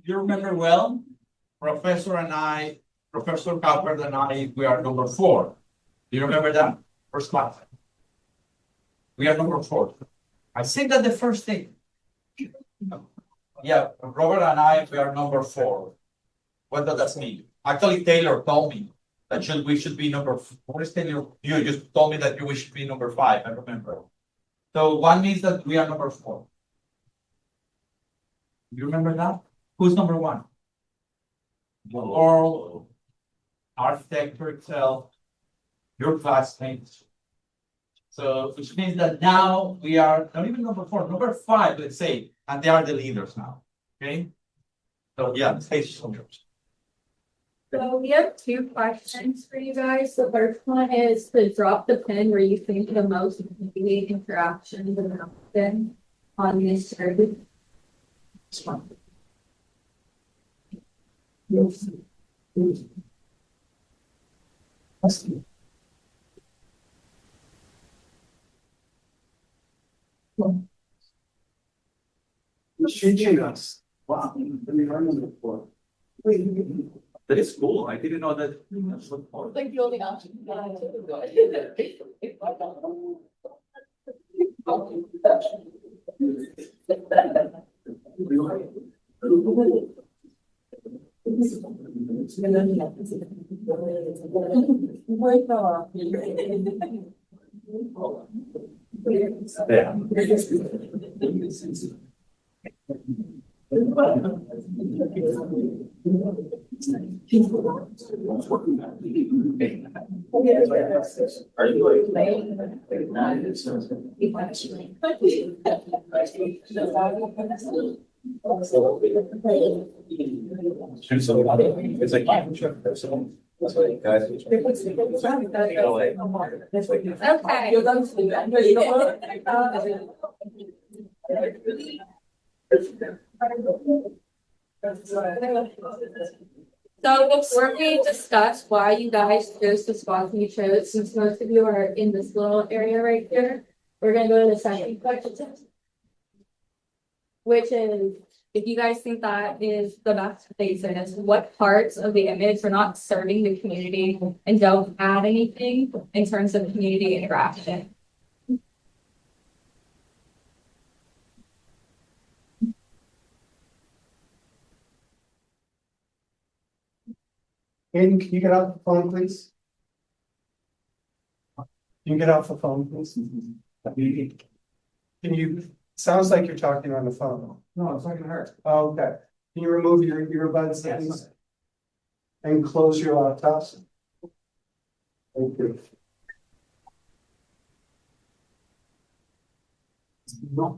you remember well, Professor Cowper and I, we are number 4. Do you remember that? First class. We are number 4. I think that the first thing. Yeah, Robert and I, we are number 4. What does that mean? Actually, Taylor told me that we should be number 4. What is Taylor? You just told me that we should be number 5, I remember. So one means that we are number 4. You remember that? Who's number 1? Or architecture itself, your classmates. So which means that now we are not even number 4, number 5, let's say, and they are the leaders now. Okay. So yeah, the stage is yours. So we have 2 questions for you guys. The first one is to drop the pin where you think the most community interactions have happened on this survey. You're teaching us. Wow. That is cool. I didn't know that. Like the only option. Are you it's like So before we discuss why you guys chose the spots you chose, since most of you are in this little area right here, we're gonna go to the second question, which is, if you guys think that is the best places, what parts of the image are not serving the community and don't add anything in terms of community interaction? Aiden, can you get off the phone, please? Can you get off the phone, please? Can you, sounds like you're talking on the phone. No, it's not gonna hurt. Oh, okay. Can you remove your earbuds, please? And close your laptops? Thank you. Can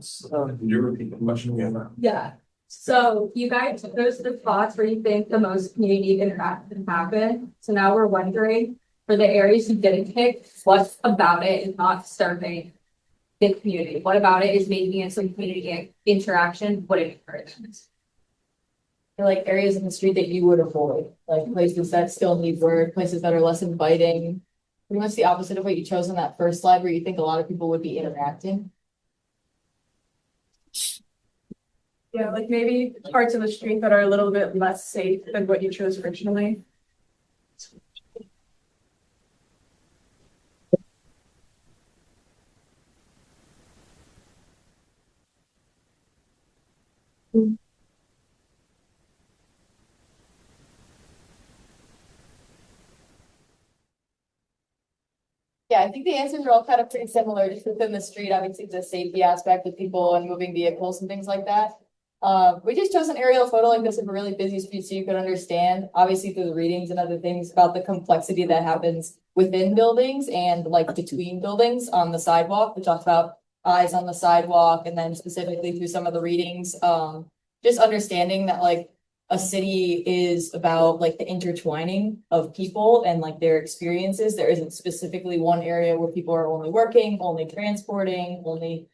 you repeat the question again? Yeah. So you guys chose the spots where you think the most community interaction happen. So now we're wondering, for the areas you didn't pick, what about it is not serving the community? What about it is making it some community interaction? What it encourages? Like areas in the street that you would avoid, like places that still need work, places that are less inviting. Pretty much the opposite of what you chose on that first slide where you think a lot of people would be interacting. Yeah, like maybe parts of the street that are a little bit less safe than what you chose originally. Yeah, I think the answers are all kind of pretty similar, just within the street, obviously the safety aspect with people and moving vehicles and things like that. We just chose an aerial photo like this of a really busy street so you could understand, obviously through the readings and other things, about the complexity that happens within buildings and like between buildings on the sidewalk. We talked about eyes on the sidewalk, and then specifically through some of the readings, just understanding that like a city is about like the intertwining of people and like their experiences. There isn't specifically one area where people are only working, only transporting, only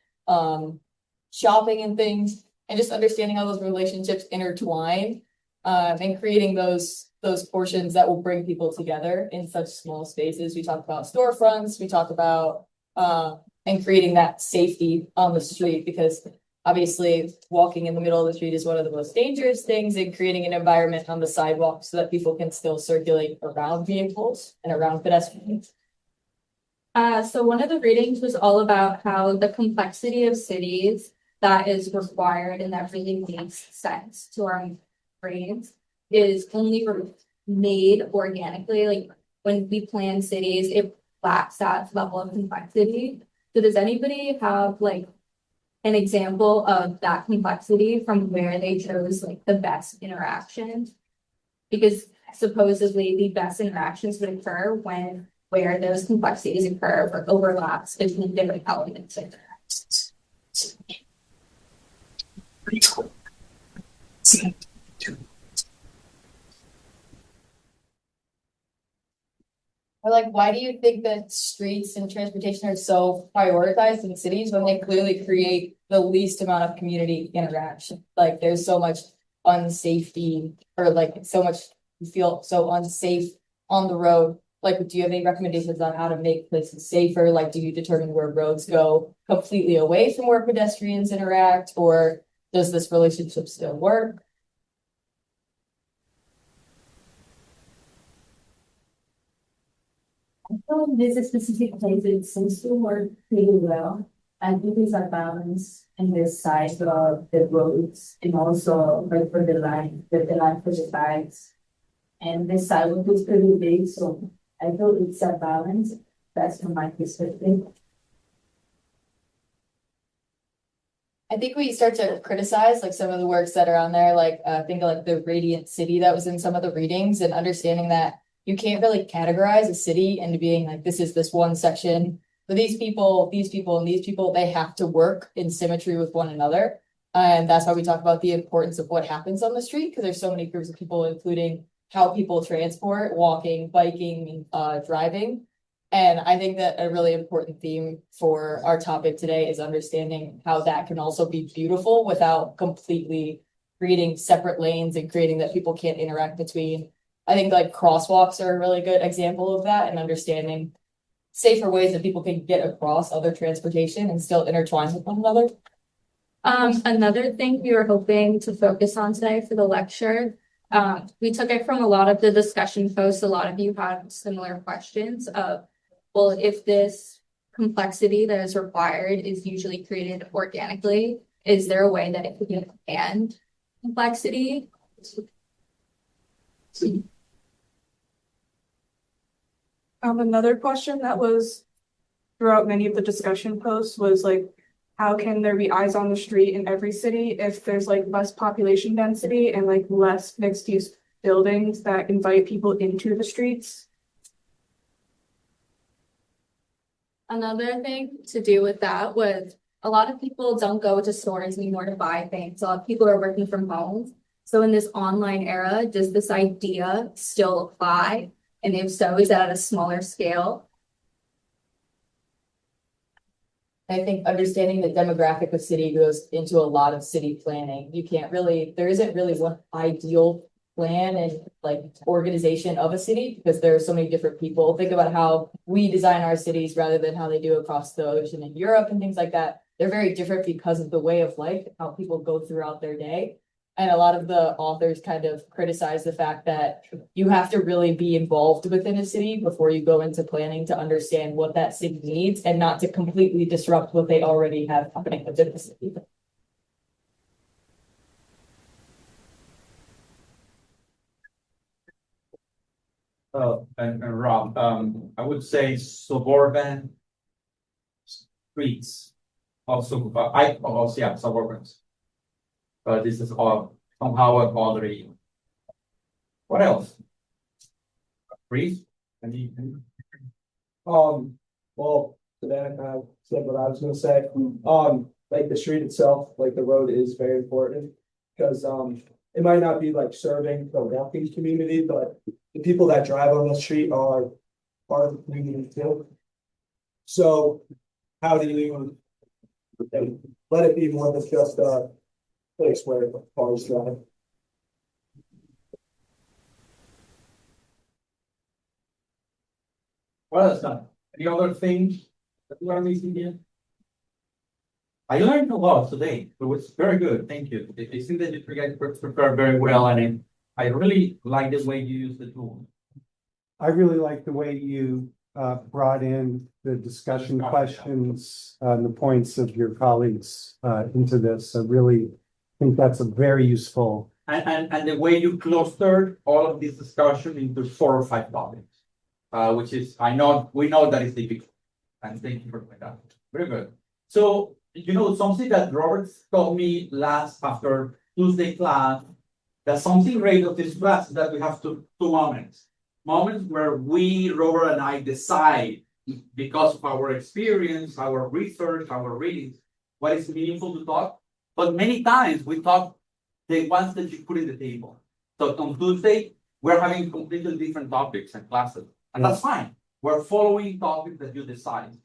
shopping and things, and just understanding how those relationships intertwine and creating those portions that will bring people together in such small spaces. We talk about storefronts, we talk about and creating that safety on the street, because Obviously, walking in the middle of the street is one of the most dangerous things, and creating an environment on the sidewalk so that people can still circulate around vehicles and around pedestrians. So one of the readings was all about how the complexity of cities that is required and that really makes sense to our brains is only made organically. Like when we plan cities, it lacks that level of complexity. So does anybody have like an example of that complexity from where they chose like the best interactions? Because supposedly the best interactions would occur when where those complexities occur or overlaps between different elements of interactions. Or like, why do you think that streets and transportation are so prioritized in cities when they clearly create the least amount of community interaction? Like, there's so much unsafety, or like so much, you feel so unsafe on the road. Like, do you have any recommendations on how to make places safer? Like, do you determine where roads go completely away from where pedestrians interact, or does this relationship still work? So this specific place, it seems to work pretty well. I think it's a balance in the size of the roads and also like for the line for the bikes. And the sidewalk is pretty big, so I feel it's a balance. That's from my perspective. I think we start to criticize like some of the works that are on there, like think of like the Radiant City that was in some of the readings, and understanding that you can't really categorize a city into being like this is this one section. But these people, these people, and these people, they have to work in symmetry with one another. And that's why we talk about the importance of what happens on the street, because there's so many groups of people, including how people transport, walking, biking, driving. And I think that a really important theme for our topic today is understanding how that can also be beautiful without completely creating separate lanes and creating that people can't interact between. I think like crosswalks are a really good example of that, and understanding safer ways that people can get across other transportation and still intertwine with one another. Another thing we were hoping to focus on today for the lecture, we took it from a lot of the discussion posts. A lot of you had similar questions of, well, if this complexity that is required is usually created organically, is there a way that it could be expand complexity? Another question that was throughout many of the discussion posts was like, how can there be eyes on the street in every city if there's like less population density and like less mixed use buildings that invite people into the streets? Another thing to do with that was a lot of people don't go to stores anymore to buy things. A lot of people are working from home. So in this online era, does this idea still apply? And if so, is that at a smaller scale? I think understanding the demographic of city goes into a lot of city planning. You can't really, there isn't really one ideal plan and like organization of a city, because there are so many different people. Think about how we design our cities rather than how they do across the ocean in Europe and things like that. They're very different because of the way of life, how people go throughout their day. And a lot of the authors kind of criticize the fact that you have to really be involved within a city before you go into planning to understand what that city needs, and not to completely disrupt what they already have happening within the city. And Rob, I would say suburban streets, also, yeah, suburbans. But this is all somehow already. What else? Brief? Well, to that, I said what I was gonna say. Like the street itself, like the road is very important. Because, it might not be like serving the walking community, but the people that drive on the street are part of the community too. So how do you let it be more than just a place where cars drive? What else? Any other things that you are missing here? I learned a lot today. It was very good. Thank you. I think that you guys prepared very well, and I really like the way you use the tool. I really like the way you brought in the discussion questions, the points of your colleagues into this. I really think that's a very useful. And the way you clustered all of this discussion into 4 or 5 topics, which is, we know that is difficult. And thank you for doing that. Very good. So, something that Robert told me after Tuesday class, that something great of this class is that we have two moments. Moments where Robert and I decide, because of our experience, our research, our readings, what is meaningful to talk. But many times we talk the ones that you put in the table. So on Tuesday, we're having completely different topics and classes. And that's fine. We're following topics that you decide.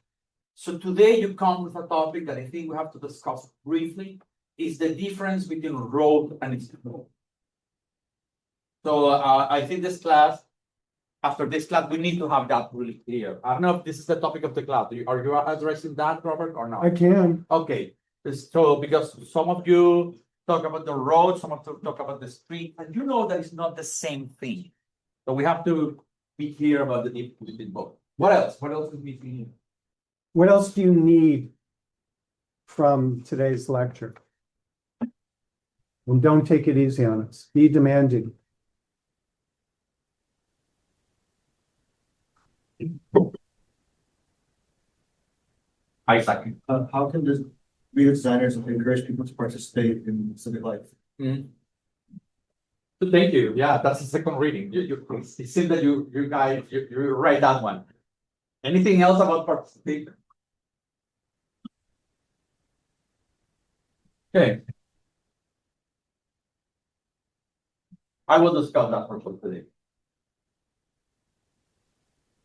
So today you come with a topic that I think we have to discuss briefly, is the difference between road and institute. So I think after this class, we need to have that really clear. I don't know if this is the topic of the class. Are you addressing that, Robert, or not? I can. Okay. So because some of you talk about the road, some of you talk about the street, and that it's not the same thing. So we have to be clear about the difference between both. What else? What else is missing? What else do you need from today's lecture? And don't take it easy on us. Be demanding. Isaac. How can we as designers encourage people to participate in civic life? So thank you. Yeah, that's the second reading. It seems that you guys you write that one. Anything else about participation? Okay. I will discuss that for today.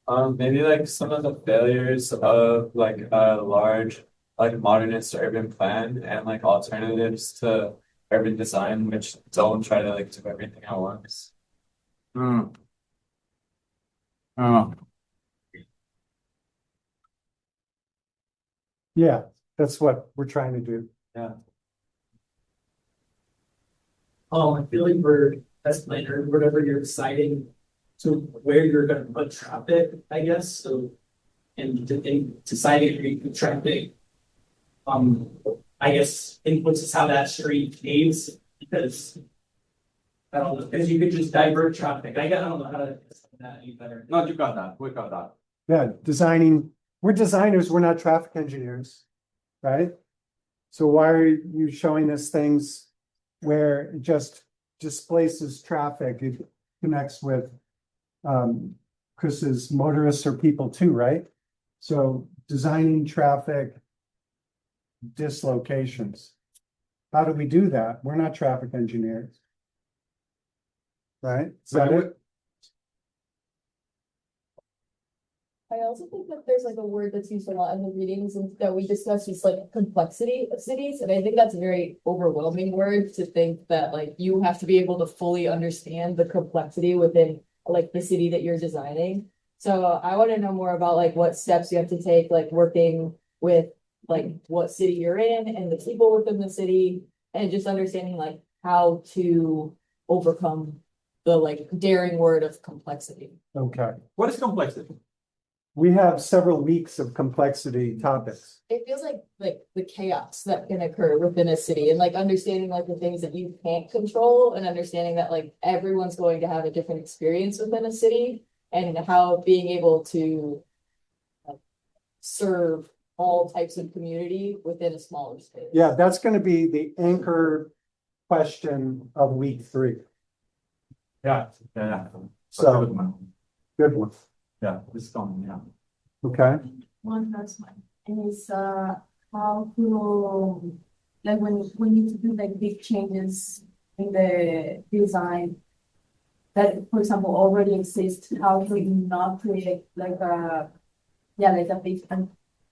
Maybe like some of the failures of like a large like modernist urban plan and like alternatives to urban design, which don't try to like do everything at once. Yeah, that's what we're trying to do. I feel like as planner, whatever you're deciding to where you're gonna put traffic, I guess, so. And deciding where you put traffic. I guess influences how that street behaves, because. I don't know, because you could just divert traffic, I don't know how to explain that any better. No, you got that. We got that. Yeah, we're designers, we're not traffic engineers, right? So why are you showing us things where it just displaces traffic? It connects with Chris's motorists or people too, right? So designing traffic dislocations. How do we do that? We're not traffic engineers. Right? Is that it? I also think that there's like a word that's used a lot in the readings and that we discussed is like complexity of cities. And I think that's a very overwhelming word to think that like you have to be able to fully understand the complexity within like the city that you're designing. So I want to know more about like what steps you have to take, like working with like what city you're in and the people within the city, and just understanding like how to overcome the like daring word of complexity. Okay. What is complexity? We have several weeks of complexity topics. It feels like the chaos that can occur within a city, and like understanding like the things that you can't control, and understanding that like everyone's going to have a different experience within a city, and how being able to serve all types of community within a smaller space. Yeah, that's going to be the anchor question of week 3. Yeah. So good one. Yeah, this coming, yeah. Okay. One last one, and it's how to like when we need to do like big changes in the design that, for example, already exists. How to not create like a big,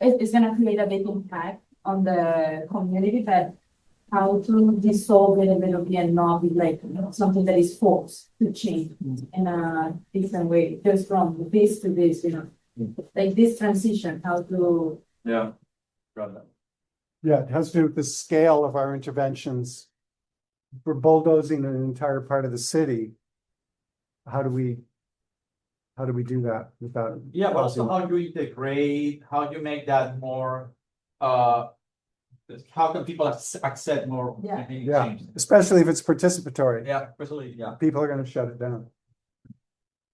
it's gonna create a big impact on the community, but how to dissolve it a little bit and not be like something that is forced to change in a different way, just from this to this, like this transition, how to. Yeah. Got that. Yeah, it has to do with the scale of our interventions. We're bulldozing an entire part of the city. How do we do that without? Yeah, but also causing- how do you integrate, how do you make that more, how can people accept more? Yeah. Yeah, change? especially if it's participatory. Yeah, especially, yeah. People are gonna shut it down.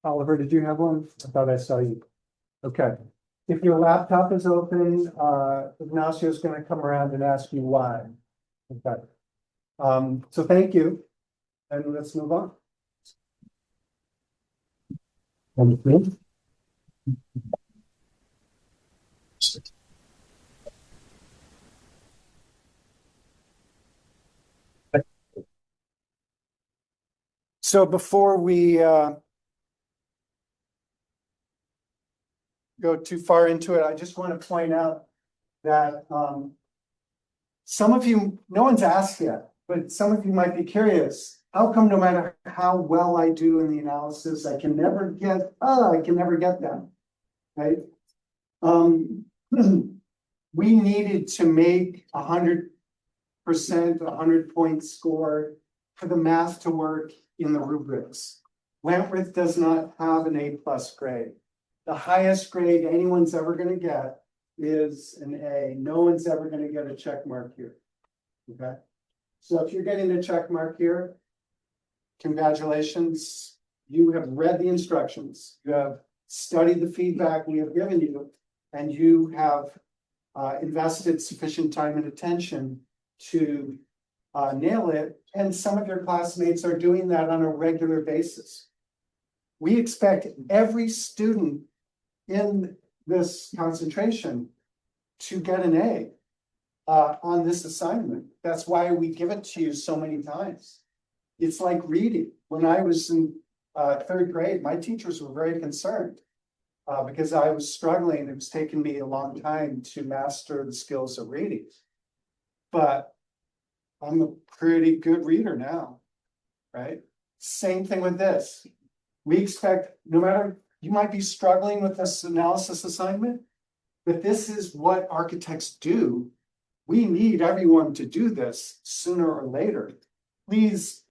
Oliver, did you have one? I thought I saw you. Okay. If your laptop is open, Ignacio's gonna come around and ask you why. Okay. So thank you. And let's move on. Thank you. So before we go too far into it, I just want to point out that some of you, no one's asked yet, but some of you might be curious. How come no matter how well I do in the analysis, I can never get them, right? We needed to make 100%, 100-point score for the math to work in the rubrics. Wentworth does not have an A+ grade. The highest grade anyone's ever going to get is an A. No one's ever going to get a check mark here. Okay. So if you're getting a check mark here, congratulations. You have read the instructions. You have studied the feedback we have given you, and you have invested sufficient time and attention to nail it. And some of your classmates are doing that on a regular basis. We expect every student in this concentration to get an A on this assignment. That's why we give it to you so many times. It's like reading. When I was in third grade, my teachers were very concerned because I was struggling. It was taking me a long time to master the skills of reading. But I'm a pretty good reader now, right? Same thing with this. We expect, no matter, you might be struggling with this analysis assignment, but this is what architects do. We need everyone to do this sooner or later. Please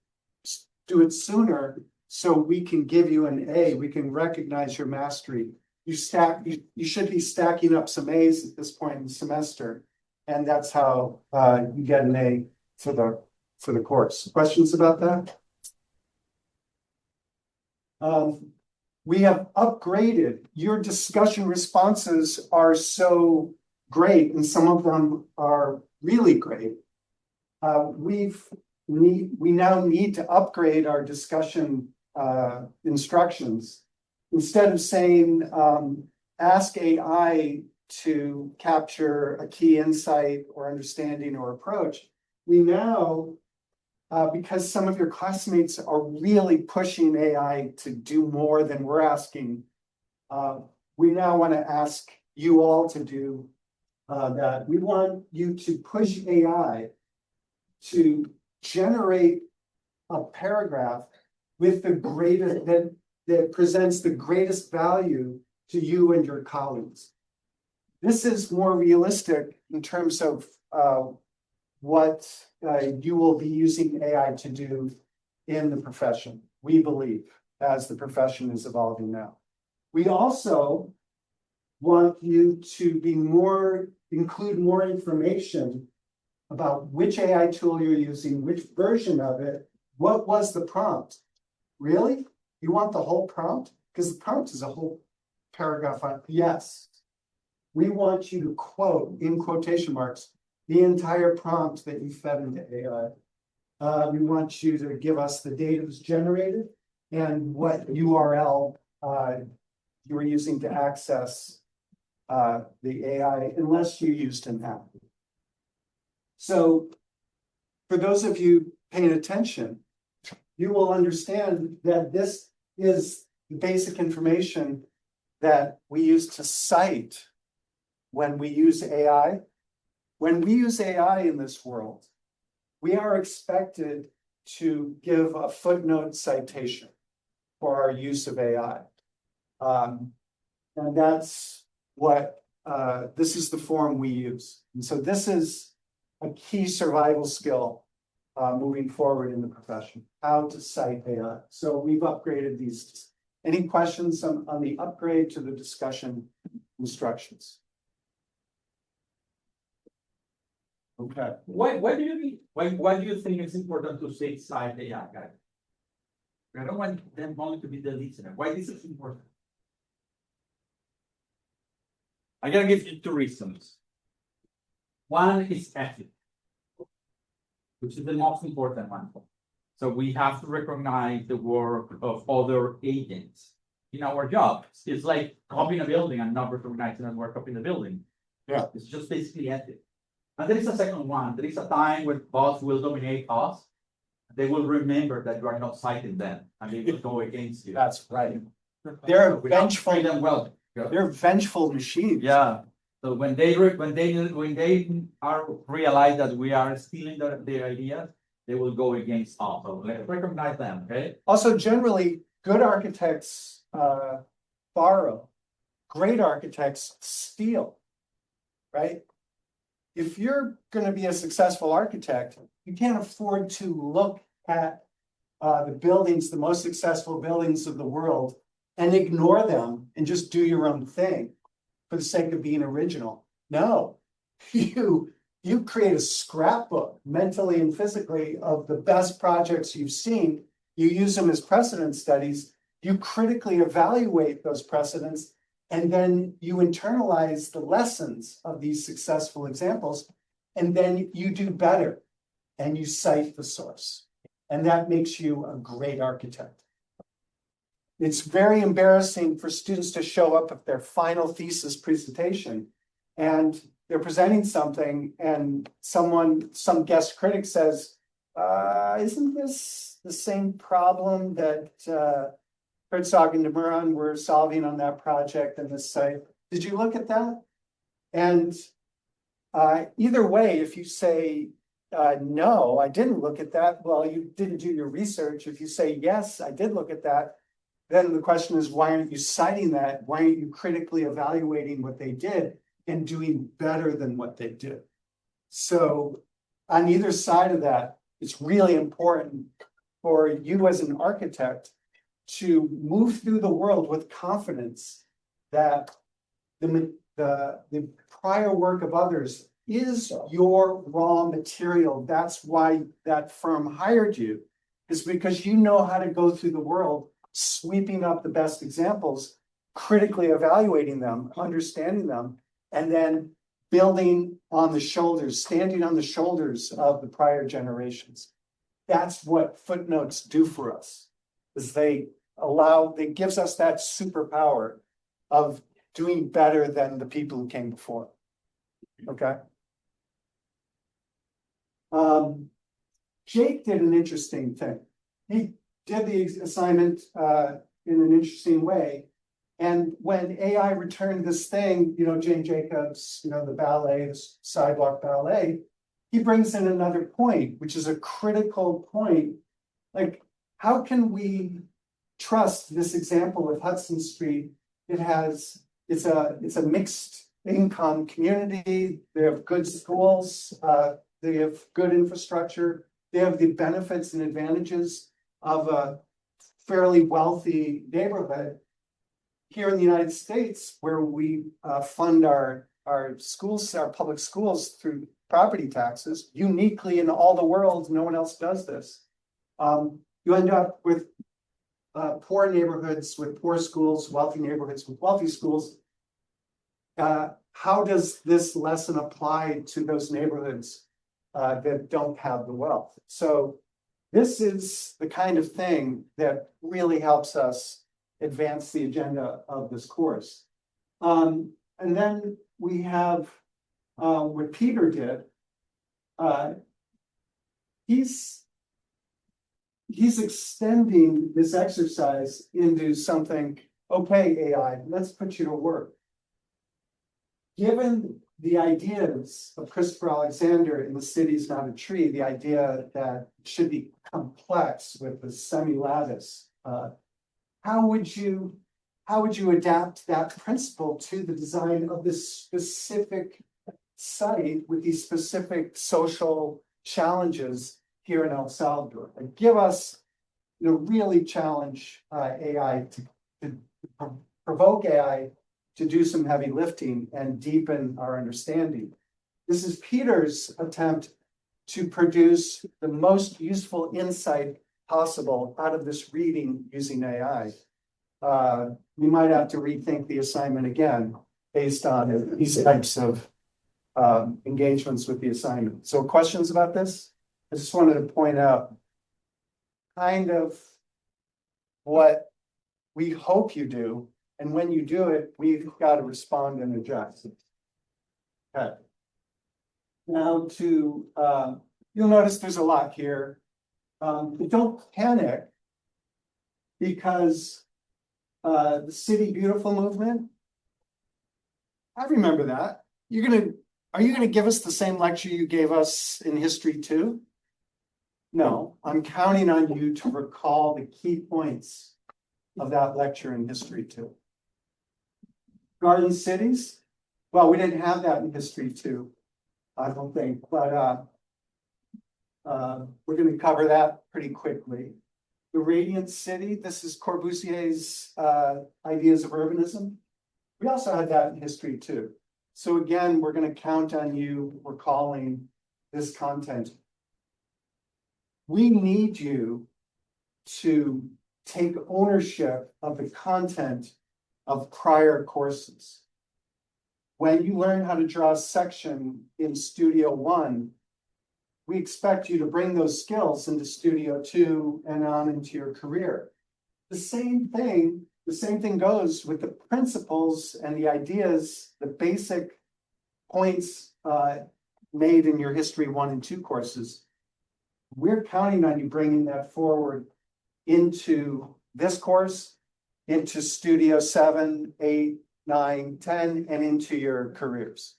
do it sooner so we can give you an A. We can recognize your mastery. You should be stacking up some A's at this point in the semester, and that's how you get an A for the course. Questions about that? We have upgraded. Your discussion responses are so great, and some of them are really great. We now need to upgrade our discussion instructions. Instead of saying, ask AI to capture a key insight or understanding or approach, we now, because some of your classmates are really pushing AI to do more than we're asking, we now want to ask you all to do that. We want you to push AI to generate a paragraph with the greatest, that presents the greatest value to you and your colleagues. This is more realistic in terms of what you will be using AI to do in the profession, we believe, as the profession is evolving now. We also want you to be include more information about which AI tool you're using, which version of it, what was the prompt. Really? You want the whole prompt? Because the prompt is a whole paragraph on, yes. We want you to quote, in quotation marks, the entire prompt that you fed into AI. We want you to give us the data that's generated and what URL you were using to access the AI, unless you used an app. So for those of you paying attention, you will understand that this is the basic information that we use to cite when we use AI. When we use AI in this world, we are expected to give a footnote citation for our use of AI. And that's what, this is the form we use. And so this is a key survival skill moving forward in the profession, how to cite AI. So we've upgraded these. Any questions on the upgrade to the discussion instructions? Okay. Why do you need, why do you think it's important to say cite AI, guys? I don't want them only to be the listener. Why this is important? I'm gonna give you two reasons. One is ethics, which is the most important one. So we have to recognize the work of other agents in our job. It's like copying a building and not recognizing the work in the building. Yeah. It's just basically ethics. And there is a second one. There is a time when boss will dominate us. They will remember that you are not citing them and they will go against you. That's right. They're We have to vengeful. treat them well. They're vengeful machines. Yeah. So when they are realize that we are stealing their ideas, they will go against us. So let's recognize them, okay? Also, generally, good architects borrow. Great architects steal, right? If you're going to be a successful architect, you can't afford to look at the buildings, the most successful buildings of the world, and ignore them and just do your own thing for the sake of being original. No, you create a scrapbook mentally and physically of the best projects you've seen. You use them as precedent studies. You critically evaluate those precedents, and then you internalize the lessons of these successful examples, and then you do better and you cite the source. And that makes you a great architect. It's very embarrassing for students to show up at their final thesis presentation and they're presenting something and some guest critic says, isn't this the same problem that Herzog and de Meuron were solving on that project and this site? Did you look at that? And either way, if you say, no, I didn't look at that, well, you didn't do your research. If you say, yes, I did look at that, then the question is, why aren't you citing that? Why aren't you critically evaluating what they did and doing better than what they did? So on either side of that, it's really important for you as an architect to move through the world with confidence that the prior work of others is your raw material. That's why that firm hired you, is because you know how to go through the world, sweeping up the best examples, critically evaluating them, understanding them, and then building on the shoulders, standing on the shoulders of the prior generations. That's what footnotes do for us, is they gives us that superpower of doing better than the people who came before. Okay. Jake did an interesting thing. He did the assignment in an interesting way. And when AI returned this thing, Jane Jacobs, the ballet, the sidewalk ballet, he brings in another point, which is a critical point. Like, how can we trust this example of Hudson Street? It's a mixed income community. They have good schools. They have good infrastructure. They have the benefits and advantages of a fairly wealthy neighborhood. Here in the United States, where we fund our schools, our public schools through property taxes, uniquely in all the world, no one else does this. You end up with poor neighborhoods with poor schools, wealthy neighborhoods with wealthy schools. How does this lesson apply to those neighborhoods that don't have the wealth? So this is the kind of thing that really helps us advance the agenda of this course. And then we have what Peter did. He's extending this exercise into something, okay, AI, let's put you to work. Given the ideas of Christopher Alexander in The City's Not a Tree, the idea that it should be complex with the semi-lattice, how would you adapt that principle to the design of this specific site with these specific social challenges here in El Salvador. And give us, really challenge AI to provoke AI to do some heavy lifting and deepen our understanding. This is Peter's attempt to produce the most useful insight possible out of this reading using AI. We might have to rethink the assignment again based on these types of engagements with the assignment. So questions about this? I just wanted to point out kind of what we hope you do. And when you do it, we've got to respond and adjust. Okay. Now you'll notice there's a lot here. But don't panic because the City Beautiful movement, I remember that. Are you gonna give us the same lecture you gave us in history too? No, I'm counting on you to recall the key points of that lecture in history too. Garden cities, well, we didn't have that in history too, I don't think, but we're going to cover that pretty quickly. The Radiant City, this is Corbusier's ideas of urbanism. We also had that in history too. So again, we're going to count on you recalling this content. We need you to take ownership of the content of prior courses. When you learn how to draw a section in Studio 1, we expect you to bring those skills into Studio 2 and on into your career. The same thing goes with the principles and the ideas, the basic points made in your History 1 and 2 courses. We're counting on you bringing that forward into this course, into Studio 7, 8, 9, 10, and into your careers.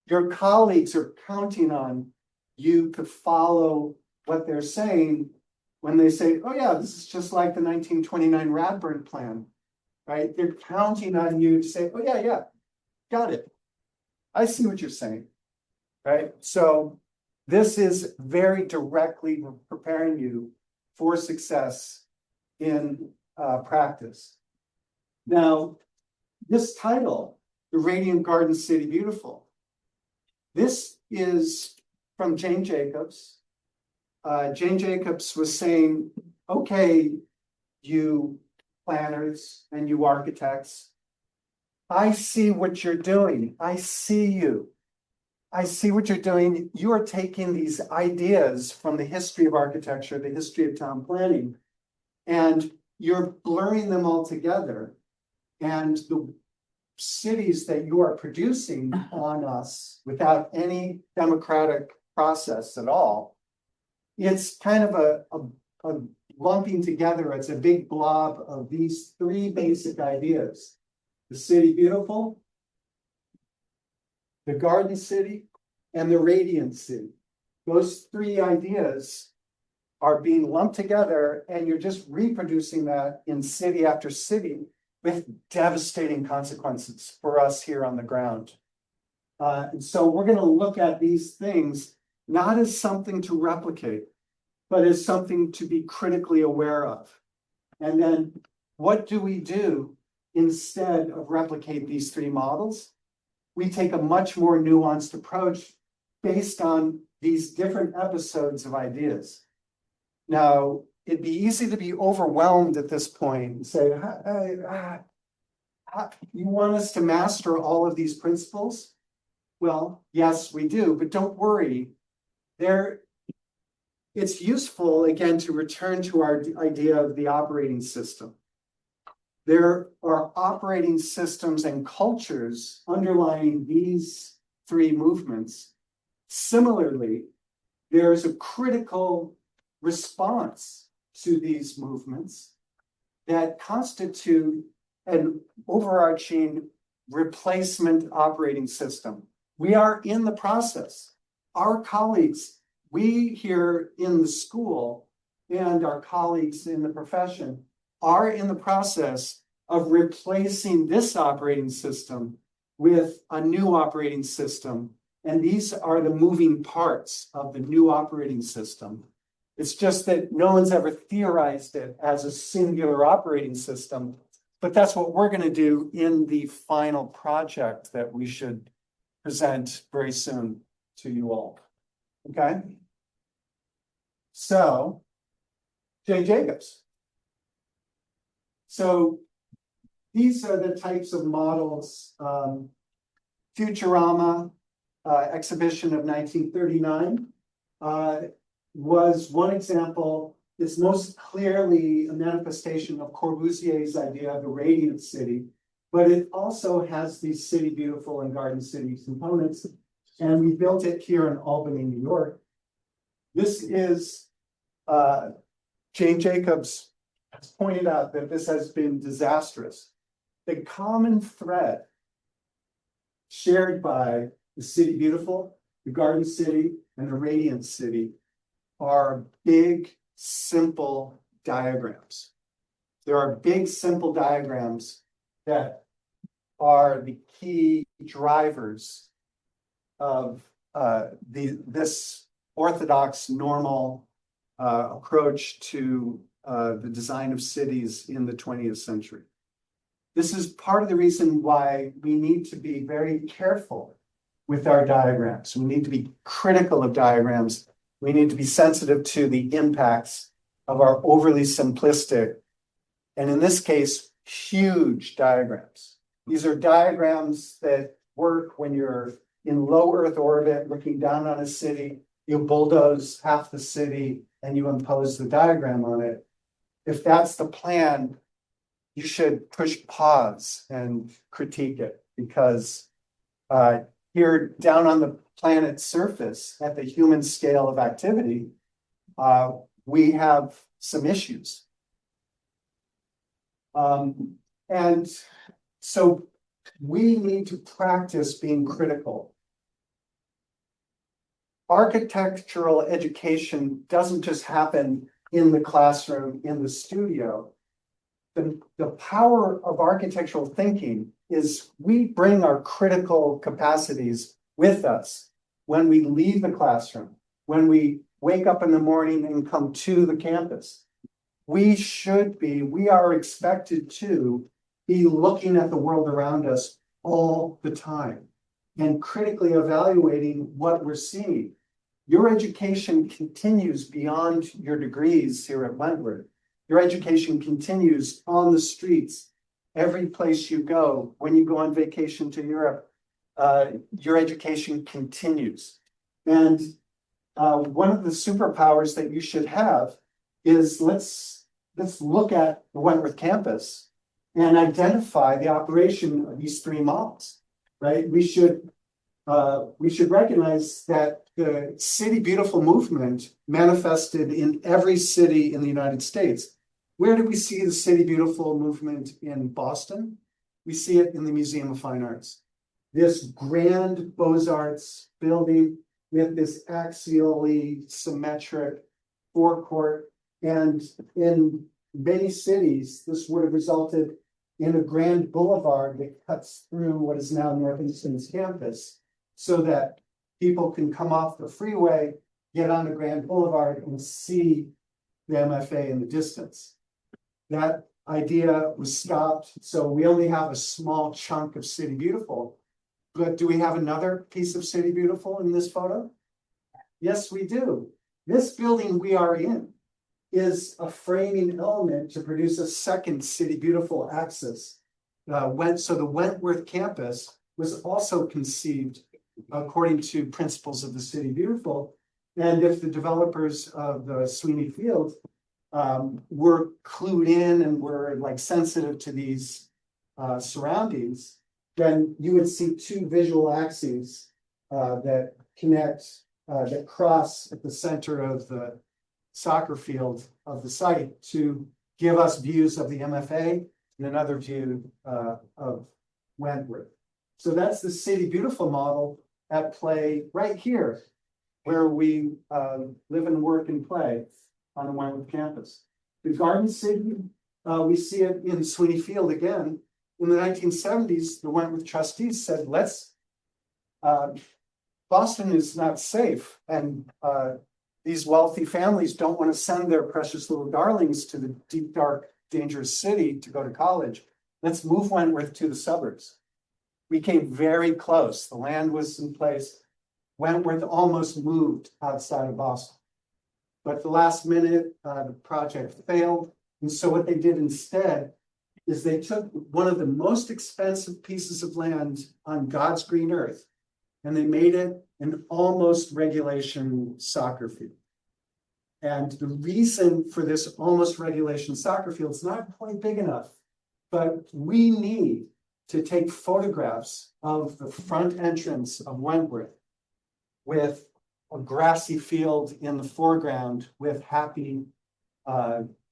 Your colleagues are counting on you to follow what they're saying when they say, oh yeah, this is just like the 1929 Radburn Plan, right? They're counting on you to say, oh yeah, got it. I see what you're saying, right? So this is very directly preparing you for success in practice. Now, this title, The Radiant Garden City Beautiful, this is from Jane Jacobs. Jane Jacobs was saying, okay, you planners and you architects, I see what you're doing. I see you. I see what you're doing. You are taking these ideas from the history of architecture, the history of town planning, and you're blurring them all together. And the cities that you are producing on us without any democratic process at all, it's kind of a lumping together. It's a big blob of these three basic ideas: the City Beautiful, the Garden City, and the Radiant City. Those three ideas are being lumped together, and you're just reproducing that in city after city with devastating consequences for us here on the ground. And so we're going to look at these things not as something to replicate, but as something to be critically aware of. And then what do we do instead of replicate these three models? We take a much more nuanced approach based on these different episodes of ideas. Now, it'd be easy to be overwhelmed at this point and say, you want us to master all of these principles? Well, yes, we do, but don't worry. It's useful, again, to return to our idea of the operating system. There are operating systems and cultures underlying these three movements. Similarly, there's a critical response to these movements that constitute an overarching replacement operating system. We are in the process. Our colleagues, we here in the school and our colleagues in the profession are in the process of replacing this operating system with a new operating system And these are the moving parts of the new operating system. It's just that no one's ever theorized it as a singular operating system, but that's what we're going to do in the final project that we should present very soon to you all. Okay? So, Jane Jacobs. So these are the types of models, Futurama exhibition of 1939 was one example. It's most clearly a manifestation of Corbusier's idea of the radiant city, but it also has these City Beautiful and Garden City components. And we built it here in Albany, New York. This is Jane Jacobs has pointed out that this has been disastrous. The common thread shared by the City Beautiful, the Garden City, and the Radiant City are big, simple diagrams. There are big, simple diagrams that are the key drivers of this orthodox, normal approach to the design of cities in the 20th century. This is part of the reason why we need to be very careful with our diagrams. We need to be critical of diagrams. We need to be sensitive to the impacts of our overly simplistic, and in this case, huge diagrams. These are diagrams that work when you're in low Earth orbit, looking down on a city. You bulldoze half the city and you impose the diagram on it. If that's the plan, you should push pause and critique it, because here down on the planet's surface at the human scale of activity, we have some issues. And so we need to practice being critical. Architectural education doesn't just happen in the classroom, in the studio. The power of architectural thinking is we bring our critical capacities with us when we leave the classroom, when we wake up in the morning and come to the campus. We are expected to be looking at the world around us all the time and critically evaluating what we're seeing. Your education continues beyond your degrees here at Wentworth. Your education continues on the streets, every place you go. When you go on vacation to Europe, your education continues. And one of the superpowers that you should have is let's look at the Wentworth campus and identify the operation of these three models, right? We should recognize that the City Beautiful movement manifested in every city in the United States. Where do we see the City Beautiful movement in Boston? We see it in the Museum of Fine Arts. This grand Beaux-Arts building with this axially symmetric forecourt. And in many cities, this would have resulted in a grand boulevard that cuts through what is now Northeastern's campus, so that people can come off the freeway, get on the Grand Boulevard, and see the MFA in the distance. That idea was stopped, so we only have a small chunk of City Beautiful. But do we have another piece of City Beautiful in this photo? Yes, we do. This building we are in is a framing element to produce a second City Beautiful axis. So the Wentworth campus was also conceived according to principles of the City Beautiful. And if the developers of the Sweeney Field were clued in and were like sensitive to these surroundings, then you would see two visual axes that connect, that cross at the center of the soccer field of the site to give us views of the MFA and another view of Wentworth. So that's the City Beautiful model at play right here, where we live and work and play on the Wentworth campus. The Garden City, we see it in Sweeney Field again. In the 1970s, the Wentworth trustees said, let's Boston is not safe, and these wealthy families don't want to send their precious little darlings to the deep, dark, dangerous city to go to college. Let's move Wentworth to the suburbs. We came very close. The land was in place. Wentworth almost moved outside of Boston. But at the last minute, the project failed. And so what they did instead is they took one of the most expensive pieces of land on God's green earth, and they made it an almost regulation soccer field. And the reason for this almost regulation soccer field is not quite big enough, but we need to take photographs of the front entrance of Wentworth with a grassy field in the foreground with happy,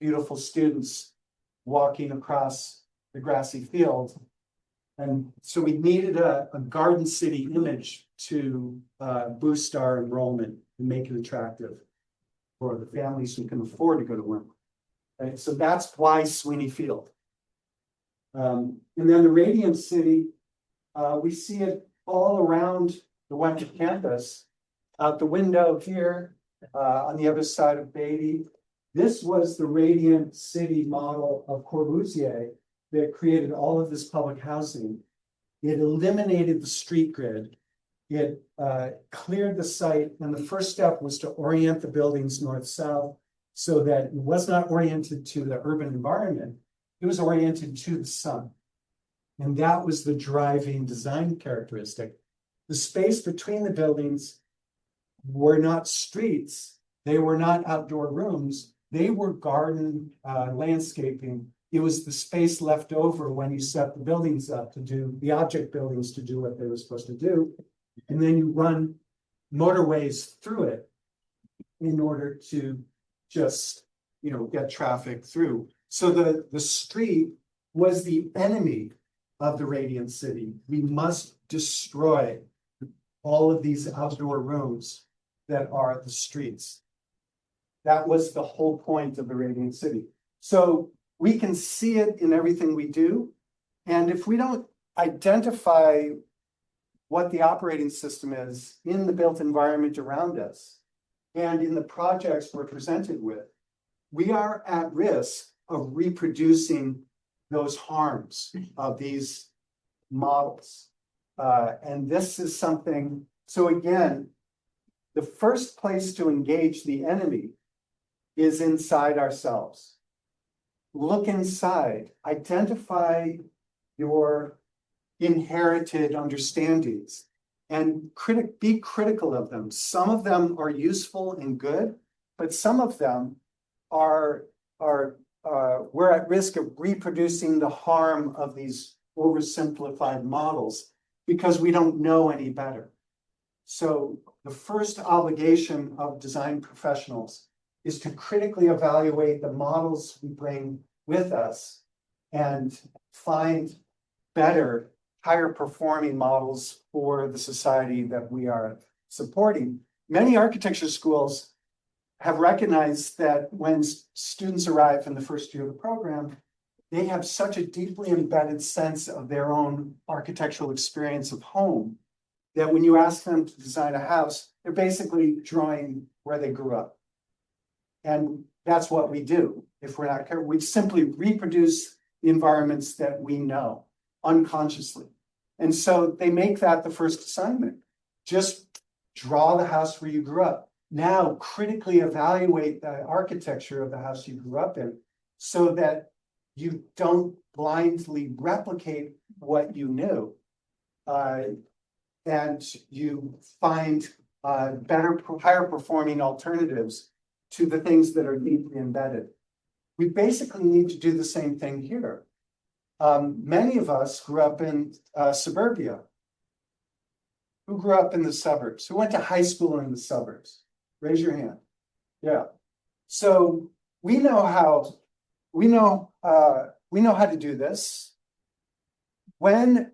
beautiful students walking across the grassy field. And so we needed a garden city image to boost our enrollment and make it attractive for the families who can afford to go to Wentworth. Right? So that's why Sweeney Field. And then the Radiant City, we see it all around the Wentworth campus. Out the window here, on the other side of Beatty. This was the Radiant City model of Corbusier that created all of this public housing. It eliminated the street grid. It cleared the site, and the first step was to orient the buildings north-south so that it was not oriented to the urban environment, it was oriented to the sun. And that was the driving design characteristic. The space between the buildings were not streets, they were not outdoor rooms, they were garden landscaping. It was the space left over when you set the buildings up to do, the object buildings to do what they were supposed to do. And then you run motorways through it in order to just, get traffic through. So the street was the enemy of the Radiant City. We must destroy all of these outdoor rooms that are the streets. That was the whole point of the Radiant City. So we can see it in everything we do. And if we don't identify what the operating system is in the built environment around us and in the projects we're presented with, we are at risk of reproducing those harms of these models. And this is something, so again, the first place to engage the enemy is inside ourselves. Look inside, identify your inherited understandings and be critical of them. Some of them are useful and good, but some of them are we're at risk of reproducing the harm of these oversimplified models because we don't know any better. So the first obligation of design professionals is to critically evaluate the models we bring with us and find better, higher performing models for the society that we are supporting. Many architecture schools have recognized that when students arrive in the first year of the program, they have such a deeply embedded sense of their own architectural experience of home that when you ask them to design a house, they're basically drawing where they grew up. And that's what we do. If we're not careful, we simply reproduce the environments that we know unconsciously. And so they make that the first assignment. Just draw the house where you grew up. Now critically evaluate the architecture of the house you grew up in so that you don't blindly replicate what you knew. And you find better, higher performing alternatives to the things that are deeply embedded. We basically need to do the same thing here. Many of us grew up in suburbia. Who grew up in the suburbs? Who went to high school in the suburbs? Raise your hand. Yeah. So we know how to do this. When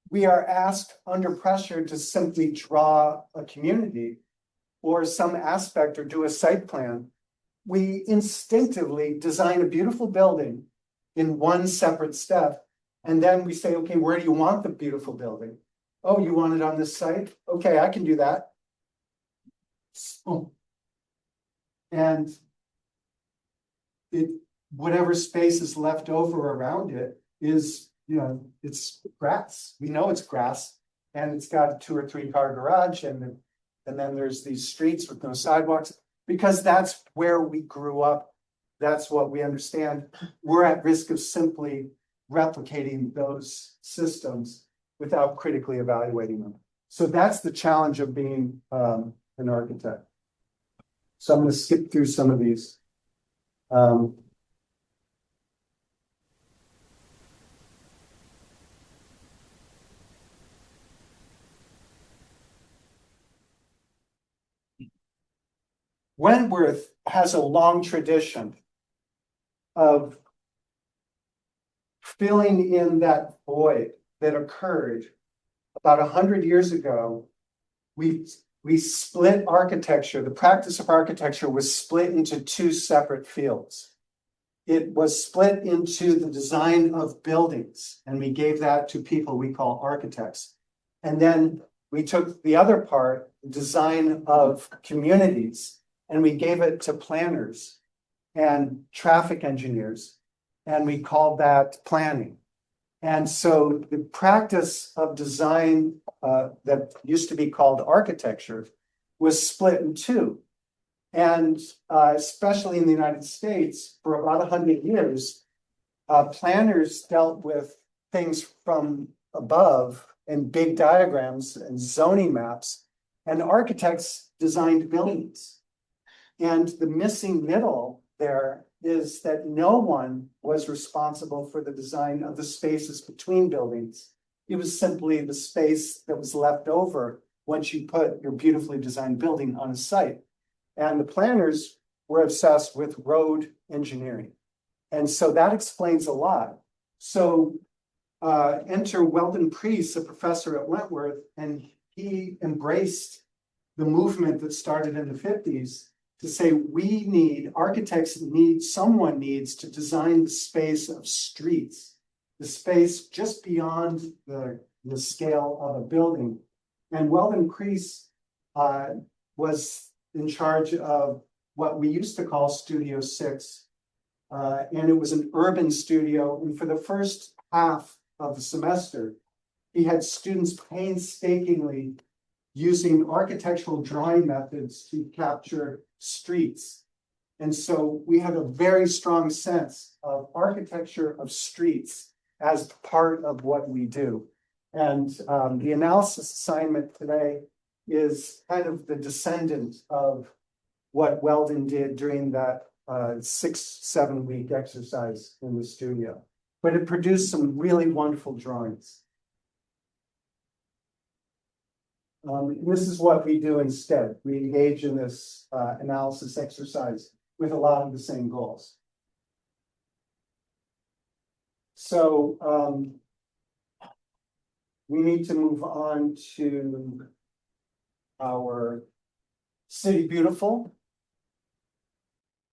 we are asked under pressure to simply draw a community or some aspect or do a site plan, we instinctively design a beautiful building in one separate step. And then we say, okay, where do you want the beautiful building? oh, you want it on this site? Okay, I can do that. So, and it, whatever space is left over around it is, it's grass. We know it's grass. And it's got a 2 or 3 car garage and then there's these streets with no sidewalks. Because that's where we grew up. That's what we understand. We're at risk of simply replicating those systems without critically evaluating them. So that's the challenge of being an architect. So I'm going to skip through some of these. Wentworth has a long tradition of filling in that void that occurred about 100 years ago. We split architecture. The practice of architecture was split into 2 separate fields. It was split into the design of buildings, and we gave that to people we call architects. And then we took the other part, design of communities, and we gave it to planners and traffic engineers, and we called that planning. And so the practice of design that used to be called architecture was split in 2. And especially in the United States, for about 100 years, planners dealt with things from above and big diagrams and zoning maps, and architects designed buildings. And the missing middle there is that no one was responsible for the design of the spaces between buildings. It was simply the space that was left over once you put your beautifully designed building on a site. And the planners were obsessed with road engineering. And so that explains a lot. So enter Weldon Priest, a professor at Wentworth, and he embraced the movement that started in the 50s to say someone needs to design the space of streets, the space just beyond the scale of a building. And Weldon Priest was in charge of what we used to call Studio 6. And it was an urban studio. And for the first half of the semester, he had students painstakingly using architectural drawing methods to capture streets. And so we have a very strong sense of architecture of streets as part of what we do. And the analysis assignment today is kind of the descendant of what Weldon did during that 6-7 week exercise in the studio. But it produced some really wonderful drawings. This is what we do instead. We engage in this analysis exercise with a lot of the same goals. So we need to move on to our City Beautiful.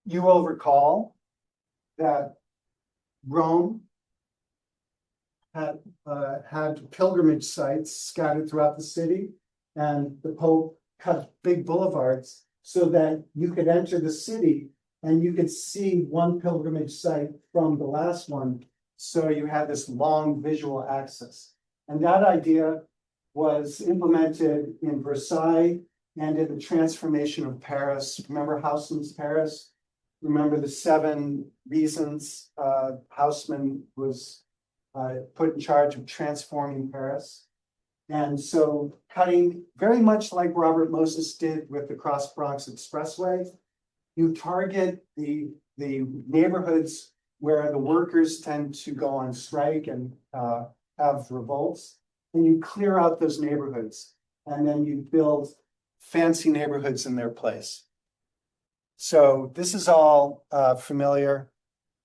You will recall that Rome had pilgrimage sites scattered throughout the city, and the Pope cut big boulevards so that you could enter the city and you could see one pilgrimage site from the last one. So you had this long visual access. And that idea was implemented in Versailles and in the transformation of Paris. Remember Haussmann's Paris? Remember the 7 reasons Haussmann was put in charge of transforming Paris. And so cutting, very much like Robert Moses did with the Cross Bronx Expressway, you target the neighborhoods where the workers tend to go on strike and have revolts, and you clear out those neighborhoods, and then you build fancy neighborhoods in their place. So this is all familiar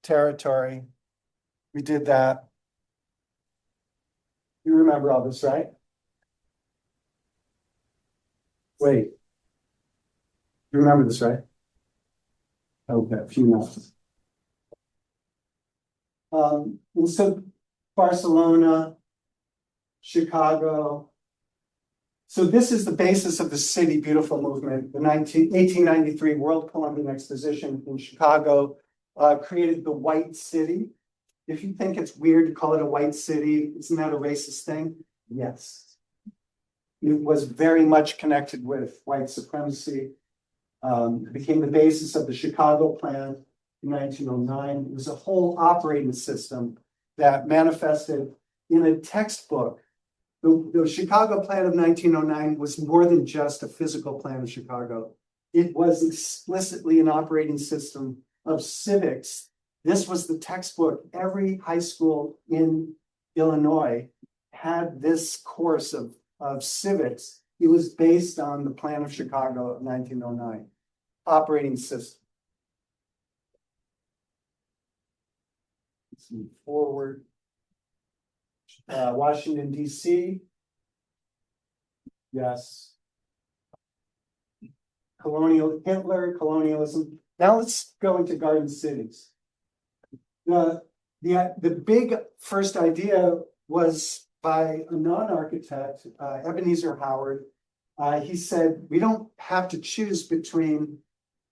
territory. We did that. You remember all this, right? Wait. You remember this, right? Okay, a few months. And so Barcelona, Chicago, So this is the basis of the City Beautiful movement. The 1893 World Columbian Exposition in Chicago created the White City. If you think it's weird to call it a white city, isn't that a racist thing? Yes. It was very much connected with white supremacy. It became the basis of the Chicago Plan in 1909. It was a whole operating system that manifested in a textbook. The Chicago Plan of 1909 was more than just a physical plan of Chicago. It was explicitly an operating system of civics. This was the textbook. Every high school in Illinois had this course of civics. It was based on the Plan of Chicago of 1909, operating system. Let's move forward. Washington, D.C. Yes. Colonialism. Now let's go into garden cities. The big first idea was by a non-architect, Ebenezer Howard. He said, we don't have to choose between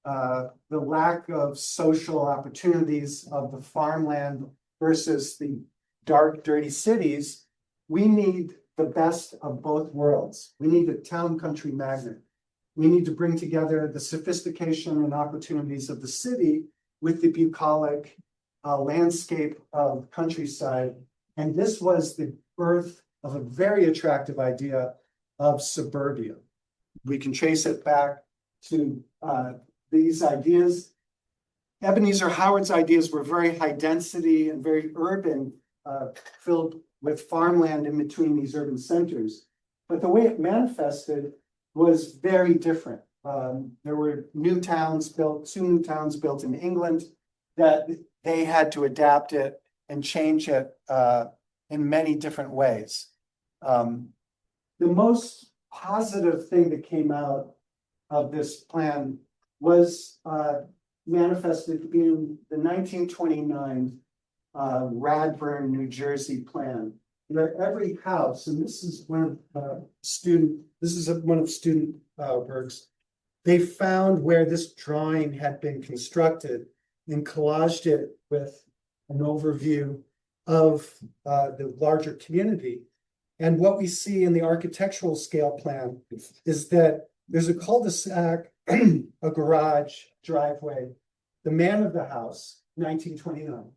the lack of social opportunities of the farmland versus the dark, dirty cities. We need the best of both worlds. We need a town-country magnet. We need to bring together the sophistication and opportunities of the city with the bucolic landscape of countryside. And this was the birth of a very attractive idea of suburbia. We can trace it back to these ideas. Ebenezer Howard's ideas were very high density and very urban, filled with farmland in between these urban centers. But the way it manifested was very different. There were new towns built, 2 new towns built in England, that they had to adapt it and change it in many different ways. The most positive thing that came out of this plan was manifested in the 1929 Radburn, New Jersey plan, where every house, and this is one of student works, they found where this drawing had been constructed and collaged it with an overview of the larger community. And what we see in the architectural scale plan is that there's a cul-de-sac, a garage, driveway. The man of the house, 1929,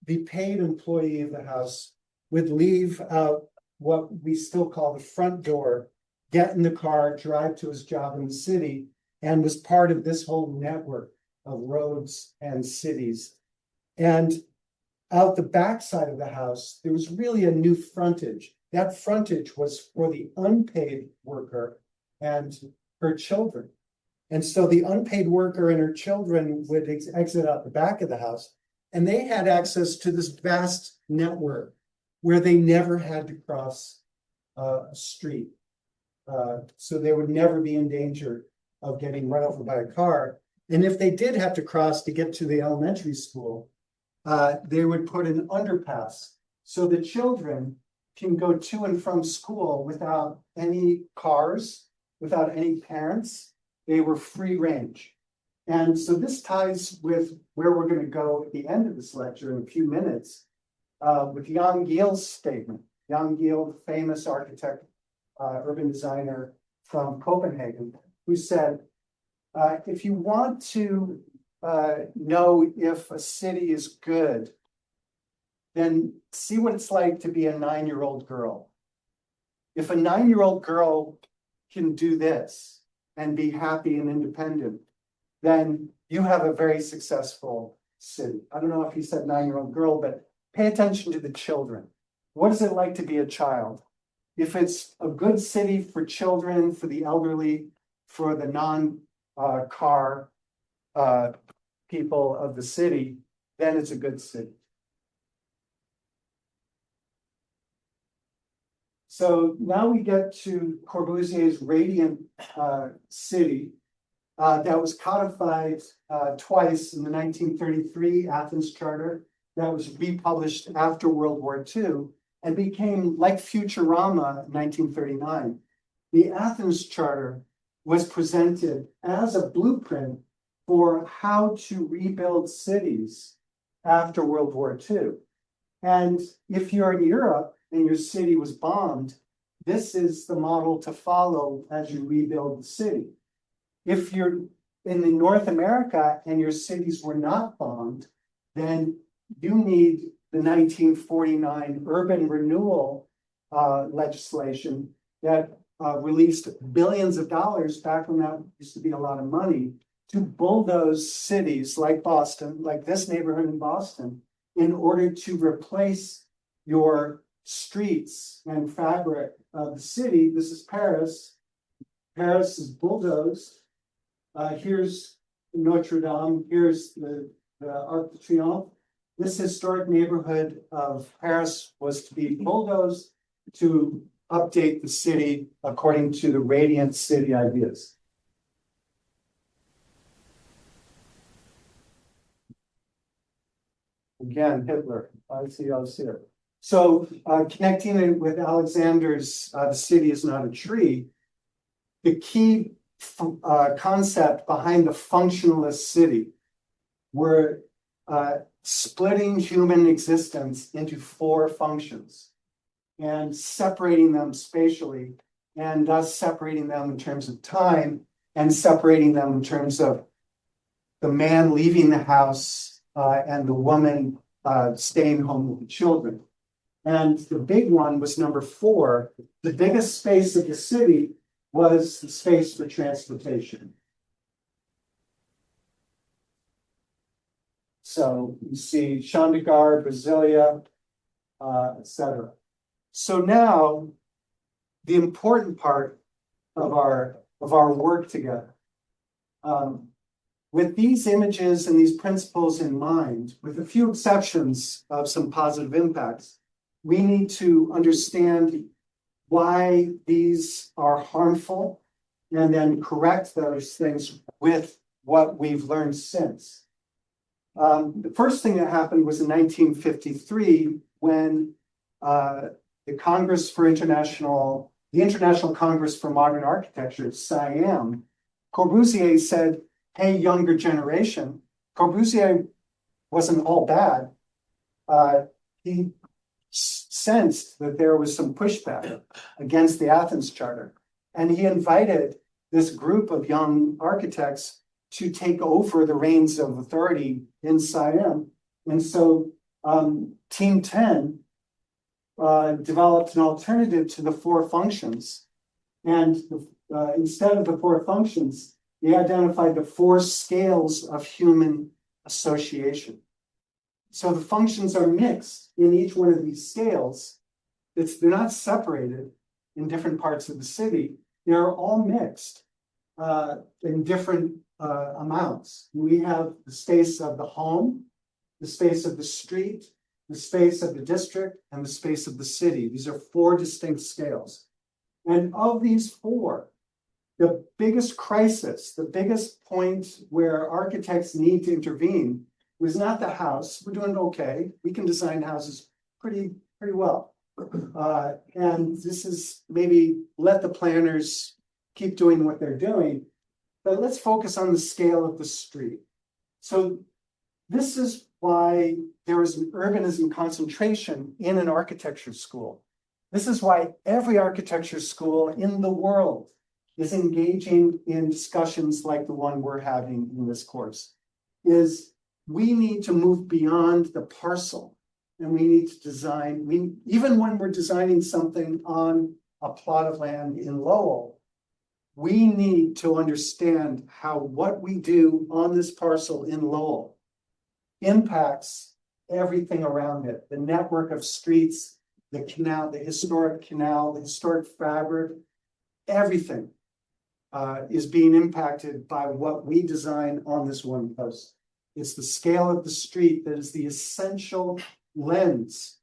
the paid employee of the house would leave out what we still call the front door, get in the car, drive to his job in the city, and was part of this whole network of roads and cities. And out the backside of the house, there was really a new frontage. That frontage was for the unpaid worker and her children. And so the unpaid worker and her children would exit out the back of the house, and they had access to this vast network where they never had to cross a street. So they would never be in danger of getting run over by a car. And if they did have to cross to get to the elementary school, they would put an underpass so the children can go to and from school without any cars, without any parents. They were free range. And so this ties with where we're going to go at the end of this lecture in a few minutes with Jan Gehl's statement. Jan Gehl, the famous architect, urban designer from Copenhagen, who said, if you want to know if a city is good, then see what it's like to be a 9-year-old girl. If a 9-year-old girl can do this and be happy and independent, then you have a very successful city. I don't know if he said 9-year-old girl, but pay attention to the children. What is it like to be a child? If it's a good city for children, for the elderly, for the non-car people of the city, then it's a good city. So now we get to Corbusier's Radiant City that was codified twice in the 1933 Athens Charter, that was republished after World War II, and became like Futurama in 1939. the Athens Charter was presented as a blueprint for how to rebuild cities after World War II. And if you're in Europe and your city was bombed, this is the model to follow as you rebuild the city. If you're in North America and your cities were not bombed, then you need the 1949 urban renewal legislation that released billions of dollars back when that used to be a lot of money to bulldoze cities like Boston, like this neighborhood in Boston, in order to replace your streets and fabric of the city. This is Paris. Paris is bulldozed. Here's Notre Dame. Here's the Arc de Triomphe. This historic neighborhood of Paris was to be bulldozed to update the city according to the radiant city ideas. Again, Hitler, I see. So connecting it with Alexander's The City is Not a Tree, the key concept behind the functionalist city were splitting human existence into 4 functions and separating them spatially, and thus separating them in terms of time and separating them in terms of the man leaving the house and the woman staying home with the children. And the big one was number 4. The biggest space of the city was the space for transportation. So you see Chandigarh, Brasilia, etc. So now the important part of our work together. With these images and these principles in mind, with a few exceptions of some positive impacts, we need to understand why these are harmful and then correct those things with what we've learned since. The first thing that happened was in 1953 when the International Congress for Modern Architecture, SIAM, Corbusier said, hey, younger generation. Corbusier wasn't all bad. He sensed that there was some pushback against the Athens Charter. And he invited this group of young architects to take over the reins of authority in Siam. And so Team 10 developed an alternative to the 4 functions. And instead of the 4 functions, they identified the 4 scales of human association. So the functions are mixed in each one of these scales. They're not separated in different parts of the city. They're all mixed in different amounts. We have the space of the home, the space of the street, the space of the district, and the space of the city. These are 4 distinct scales. And of these 4, the biggest crisis, the biggest point where architects need to intervene was not the house. We're doing okay. We can design houses pretty well. And this is maybe let the planners keep doing what they're doing, but let's focus on the scale of the street. So this is why there is an urbanism concentration in an architecture school. This is why every architecture school in the world is engaging in discussions like the one we're having in this course, is we need to move beyond the parcel, and we need to design, even when we're designing something on a plot of land in Lowell, we need to understand how what we do on this parcel in Lowell impacts everything around it, the network of streets, the canal, the historic fabric, everything is being impacted by what we design on this one post. It's the scale of the street that is the essential lens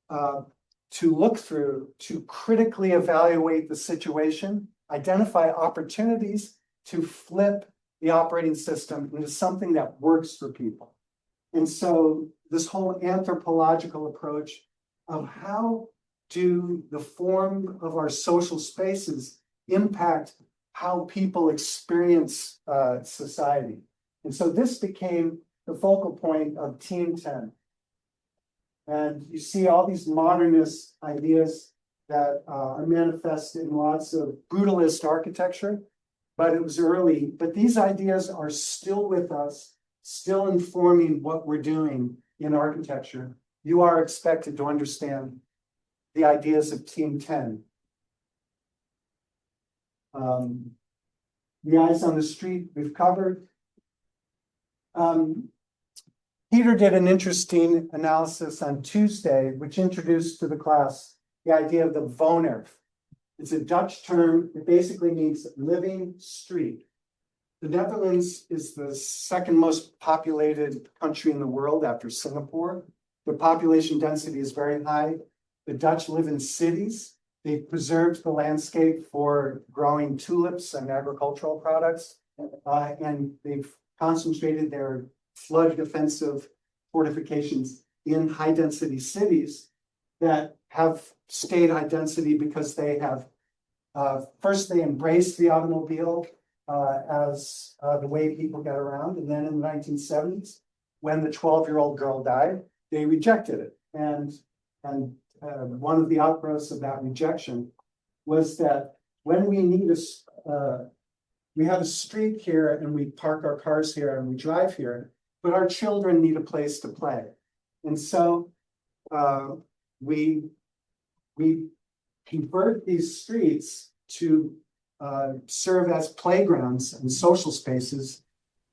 to look through to critically evaluate the situation, identify opportunities to flip the operating system into something that works for people. And so this whole anthropological approach of how do the form of our social spaces impact how people experience society? And so this became the focal point of Team 10. And you see all these modernist ideas that are manifest in lots of brutalist architecture, but it was early. But these ideas are still with us, still informing what we're doing in architecture. You are expected to understand the ideas of Team 10. The eyes on the street we've covered. Peter did an interesting analysis on Tuesday, which introduced to the class the idea of the woonerf. It's a Dutch term. It basically means living street. The Netherlands is the second most populated country in the world after Singapore. The population density is very high. The Dutch live in cities. They've preserved the landscape for growing tulips and agricultural products, and they've concentrated their flood defensive fortifications in high density cities that have stayed high density because they have, first they embraced the automobile as the way people get around. And then in the 1970s, when the 12-year-old girl died, they rejected it. And one of the outgrowths of that rejection was that when we need we have a street here and we park our cars here and we drive here, but our children need a place to play. And so we convert these streets to serve as playgrounds and social spaces,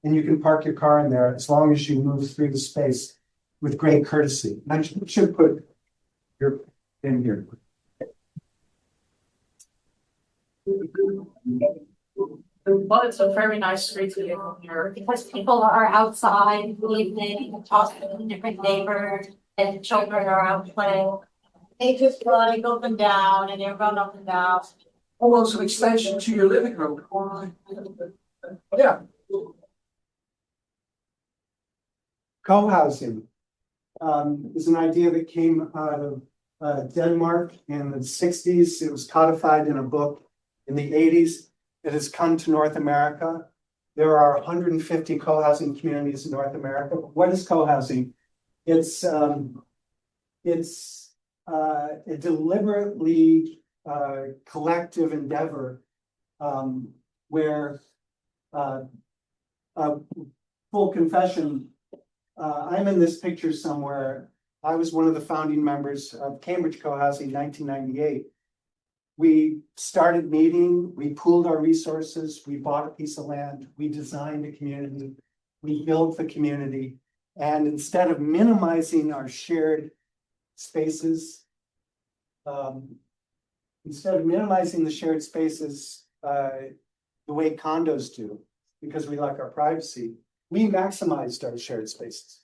and you can park your car in there as long as you move through the space with great courtesy. And I should put your in here. Well, it's a very nice street to live on here. Because people are outside in the evening, talking to different neighbors, and children are out playing. They just run up and down, and they run up and down. Almost an extension to your living room. Yeah. Co-housing is an idea that came out of Denmark in the 60s. It was codified in a book in the 80s. It has come to North America. There are 150 co-housing communities in North America. What is co-housing? It's a deliberately collective endeavor where full confession, I'm in this picture somewhere. I was one of the founding members of Cambridge Co-housing in 1998. We started meeting, we pooled our resources, we bought a piece of land, we designed a community, we built the community, and instead of minimizing our shared spaces, the way condos do, because we like our privacy, we maximized our shared spaces.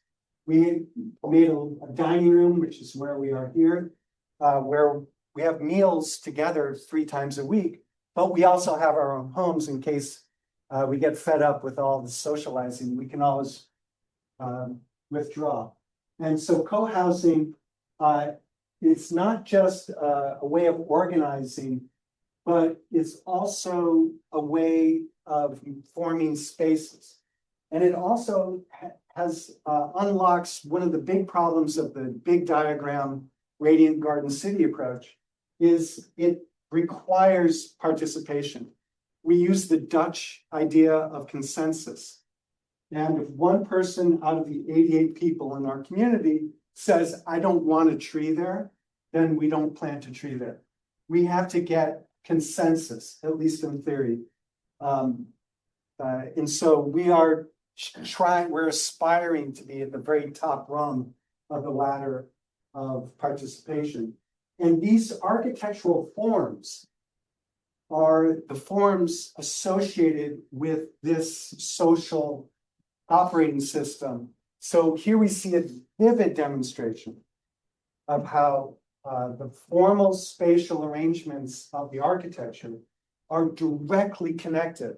We made a dining room, which is where we are here, where we have meals together 3 times a week, but we also have our own homes in case we get fed up with all the socializing. We can always withdraw. And so co-housing, it's not just a way of organizing, but it's also a way of forming spaces. And it also unlocks one of the big problems of the big diagram Radiant Garden City approach, is it requires participation. We use the Dutch idea of consensus. And if one person out of the 88 people in our community says, I don't want a tree there, then we don't plant a tree there. We have to get consensus, at least in theory. And so we are we're aspiring to be at the very top rung of the ladder of participation. And these architectural forms are the forms associated with this social operating system. So here we see a vivid demonstration of how the formal spatial arrangements of the architecture are directly connected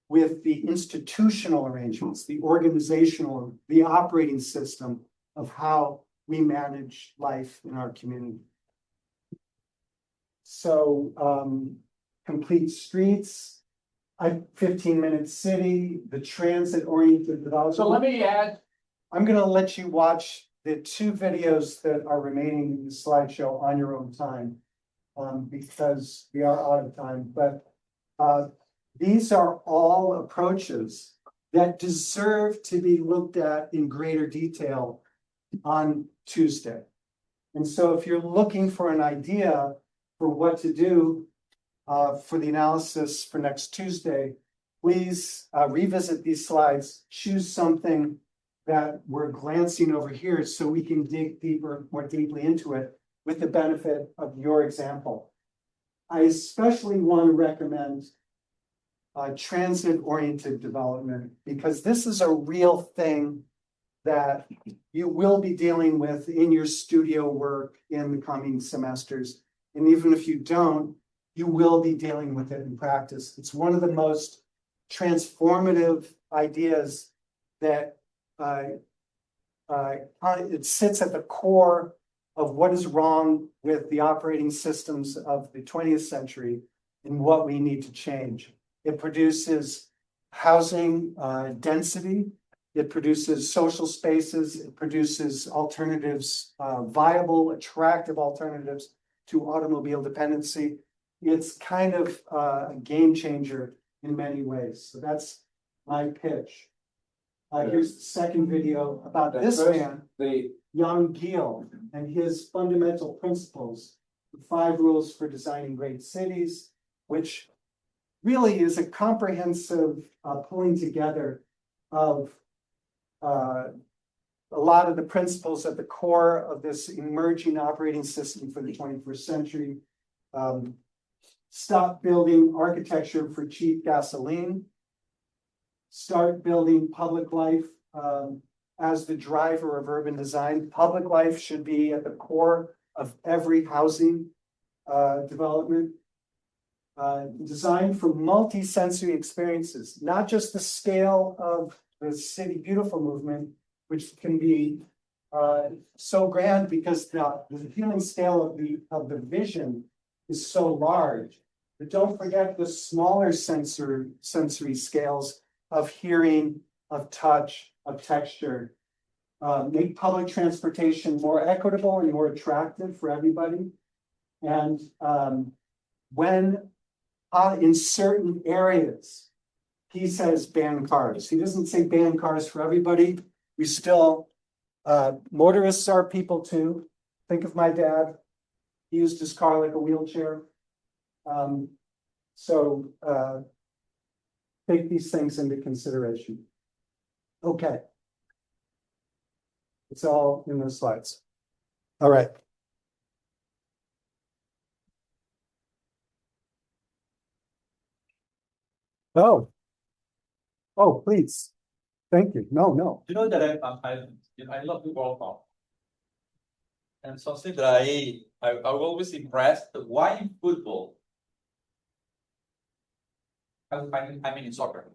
with the institutional arrangements, the organizational, the operating system of how we manage life in our community. So, complete streets, 15-minute city, the transit-oriented development. So let me add, I'm gonna let you watch the 2 videos that are remaining in the slideshow on your own time. Because we are out of time, but, these are all approaches that deserve to be looked at in greater detail on Tuesday. And so if you're looking for an idea for what to do, for the analysis for next Tuesday, please, revisit these slides, choose something that we're glancing over here so we can dig deeper, more deeply into it with the benefit of your example. I especially want to recommend transit-oriented development, because this is a real thing that you will be dealing with in your studio work in the coming semesters. And even if you don't, you will be dealing with it in practice. It's one of the most transformative ideas that it sits at the core of what is wrong with the operating systems of the 20th century and what we need to change. It produces housing density, it produces social spaces, it produces alternatives, viable, attractive alternatives to automobile dependency. It's kind of a game changer in many ways. So that's my pitch. Here's the second video about this man, Young Gill, and his fundamental principles, the 5 rules for designing great cities, which really is a comprehensive pulling together of a lot of the principles at the core of this emerging operating system for the 21st century. Stop building architecture for cheap gasoline. Start building public life as the driver of urban design. Public life should be at the core of every housing development. Designed for multi-sensory experiences, not just the scale of the City Beautiful movement, which can be so grand because the human scale of the vision is so large. But don't forget the smaller sensory scales of hearing, of touch, of texture. Make public transportation more equitable and more attractive for everybody. And when in certain areas, he says ban cars. He doesn't say ban cars for everybody. We still, motorists are people too. Think of my dad. He used his car like a wheelchair. Take these things into consideration. Okay. It's all in the slides. All right. Oh. Oh, please. Thank you. No. you know that I love the World Cup. And something that I always impressed, why in football? I mean in soccer.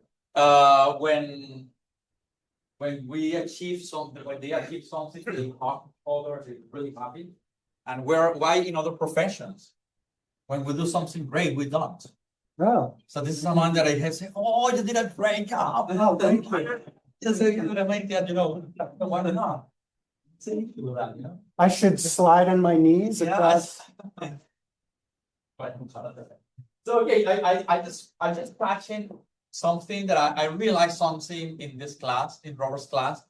When we achieve something, when they achieve something, they hug others, they're really happy. And why in other professions? When we do something great, we don't. Oh. So this is someone that I have said, oh, you did a great job. Oh, thank you. Just so you would make that, why not? Thank you for that, I should slide on my knees across. So okay, I just touching something that I realized something in this class, in Robert's class.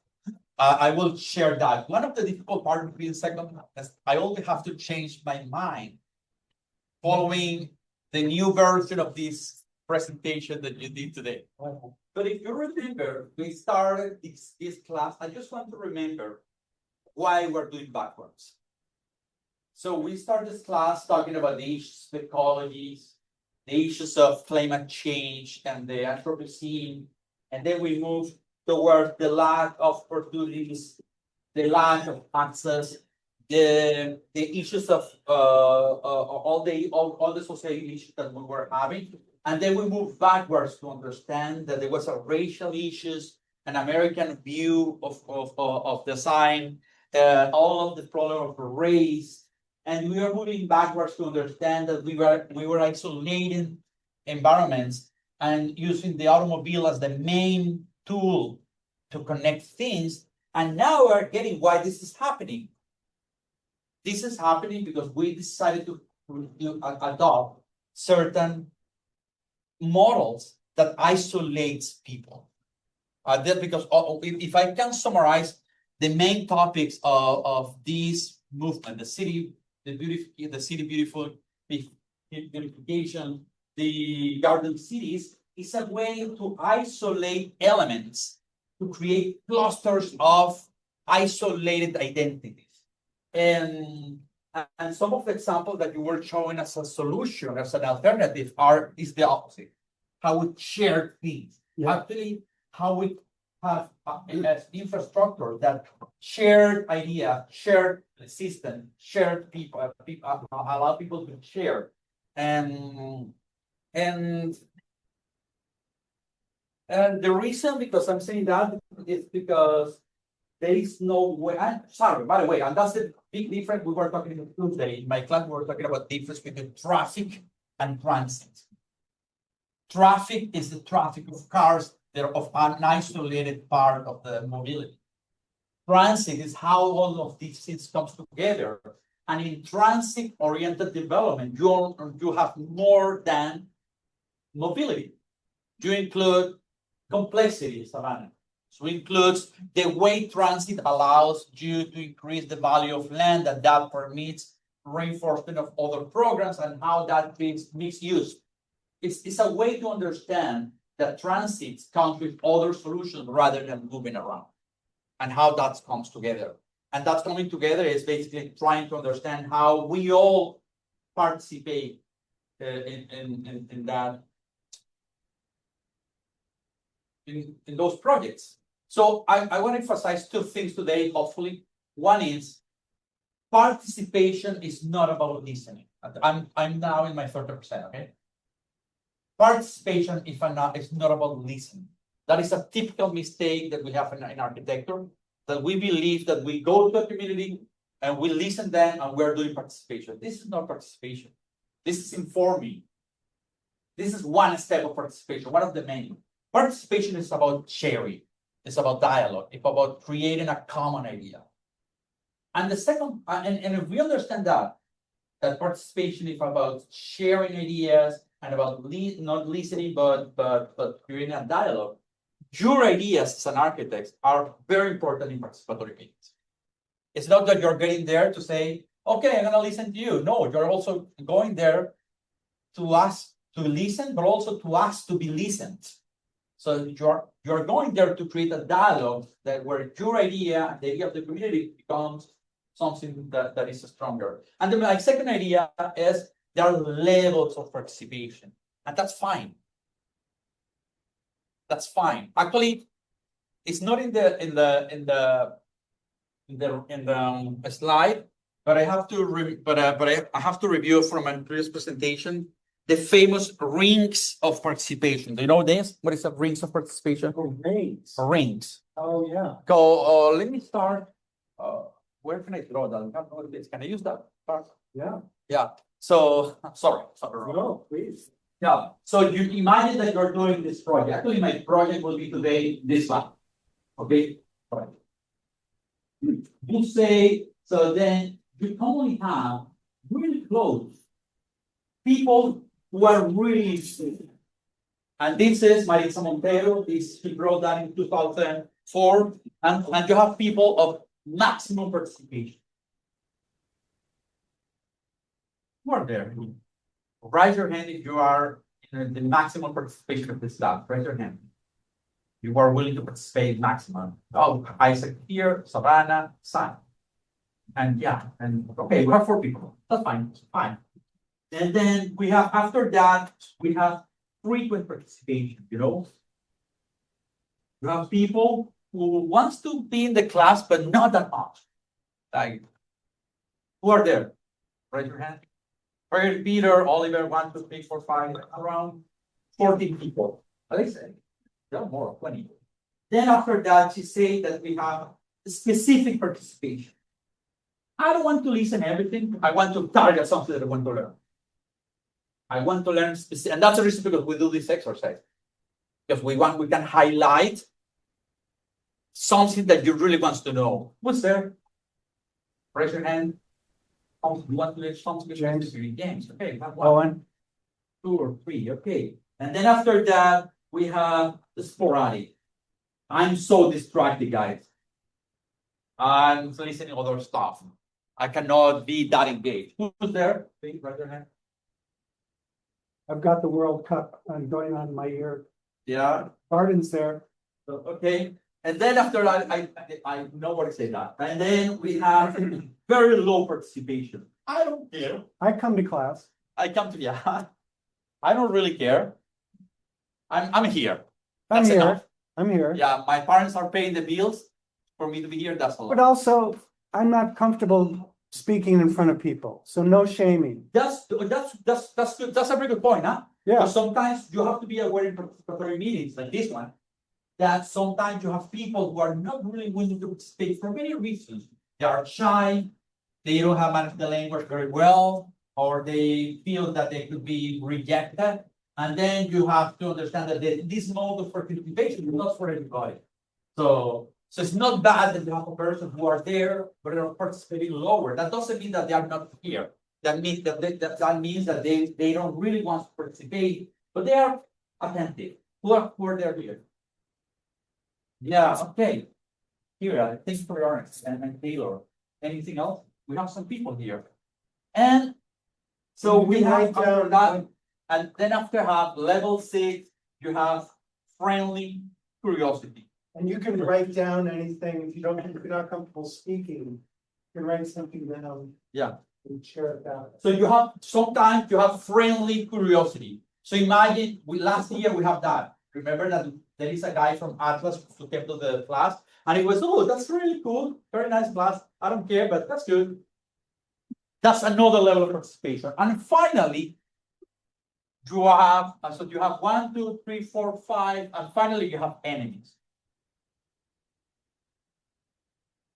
I will share that. One of the difficult part of being second is I only have to change my mind following the new version of this presentation that you did today. But if you remember, we started this class. I just want to remember why we're doing backwards. So we started this class talking about the issues of ecologies, the issues of climate change and the Anthropocene. And then we moved towards the lack of opportunities, the lack of access, the issues of all the social issues that we were having. And then we moved backwards to understand that there was a racial issues, an American view of design, all of the problem of race, And we are moving backwards to understand that we were isolating environments and using the automobile as the main tool to connect things. And now we're getting why this is happening. This is happening because we decided to adopt certain models that isolates people. That because if I can summarize the main topics of this movement, the city beautification, the garden cities, is a way to isolate elements to create clusters of isolated identities. And some of the examples that you were showing as a solution, as an alternative, is the opposite. How we share things. Yeah. Actually, how we have infrastructure that shared idea, shared system, shared people, allow people to share. And the reason because I'm saying that is because there is no way. Sorry, by the way, and that's the big difference we were talking about Tuesday. In my class, we were talking about the difference between traffic and transit. Traffic is the traffic of cars that are of an isolated part of the mobility. Transit is how all of these things comes together. And in transit-oriented development, you have more than mobility. You include complexity, Savannah. So it includes the way transit allows you to increase the value of land, and that permits reinforcement of other programs and how that fits mixed use. It's a way to understand that transit comes with other solutions rather than moving around, and how that comes together. And that coming together is basically trying to understand how we all participate in that. In those projects. So I want to emphasize two things today, hopefully. One is participation is not about listening. I'm now in my 30%, okay? Participation, if I'm not, is not about listening. That is a typical mistake that we have in architecture, that we believe that we go to a community and we listen them and we're doing participation. This is not participation. This is informing. This is one step of participation, one of the many. Participation is about sharing. It's about dialogue. It's about creating a common idea. And the second, and if we understand that participation is about sharing ideas and about not listening, but creating a dialogue, your ideas as an architect are very important in participatory meetings. It's not that you're getting there to say, okay, I'm gonna listen to you. No, you're also going there to ask to listen, but also to ask to be listened. So you're going there to create a dialogue that where your idea, the idea of the community, becomes something that is stronger. And then my second idea is there are levels of participation, and that's fine. That's fine. Actually, it's not in the slide, but I have to I have to review from a previous presentation. The famous rings of participation. Do you know this? What is the rings of participation? Oh, rings. Rings. Oh, yeah. So let me start. Where can I draw that? Can I use that part? Yeah. Yeah. So sorry. No, please. Yeah. So you imagine that you're doing this project. Actually, my project will be today this one. Okay. Right. You say so. Then you only have really close people who are really interested. And this is Marisa Montero. She wrote that in 2004. And you have people of maximum participation. Who are there? Raise your hand if you are in the maximum participation of this lab. Raise your hand. You are willing to participate maximum. Oh, Isaac here, Savannah, Sam. And yeah, and okay, we have 4 people. That's fine. Fine. And then we have, after that, we have frequent participation, you know. You have people who wants to be in the class, but not that much. Like, who are there? Raise your hand. Peter, Oliver, 1, 2, 3, 4, 5, around 14 people. At least, there more, 20. Then after that, she said that we have specific participation. I don't want to listen everything. I want to target something that I want to learn. I want to learn specific, and that's the reason because we do this exercise. Because we can highlight something that you really want to know. What's there? Raise your hand. You want to learn something James. specific games? Okay, have one, Owen, 2 or 3. Okay, and then after that we have the sporadic. I'm so distracted, guys. I'm listening to other stuff. I cannot be that engaged. Who's there? Please raise your hand. I've got the World Cup going on in my ear. Yeah. Arden's there. So, okay. And then after that, I know what to say that. And then we have very low participation. I don't care. I come to class. I come to yeah. I don't really care. I'm here. I'm That's here. enough. I'm here. Yeah, my parents are paying the bills for me to be here. That's a lot. But also, I'm not comfortable speaking in front of people, so no shaming. That's good. That's a very good point, huh? Yeah, But sometimes you have to be aware in preparatory meetings like this one, that sometimes you have people who are not really willing to participate for many reasons. They are shy, they don't have managed the language very well, or they feel that they could be rejected. And then you have to understand that this mode of participation is not for everybody. So it's not bad that you have a person who are there, but they are participating lower. That doesn't mean that they are not here. That means that they don't really want to participate, but they are attentive. Who are there here? Yeah, okay. Here, thanks for your honesty and Taylor. Anything else? We have some people here. And so You we can have write after down- that, and then after have level 6, you have friendly curiosity. and you can write down anything, if you're not comfortable speaking, you can write something down. Yeah. And share it out. So you have sometimes you have friendly curiosity. So imagine last year we have that. Remember that there is a guy from Atlas who came to the class and he was, oh, that's really cool, very nice class. I don't care, but that's good. That's another level of participation. And finally, you have 1, 2, 3, 4, 5, and finally you have enemies.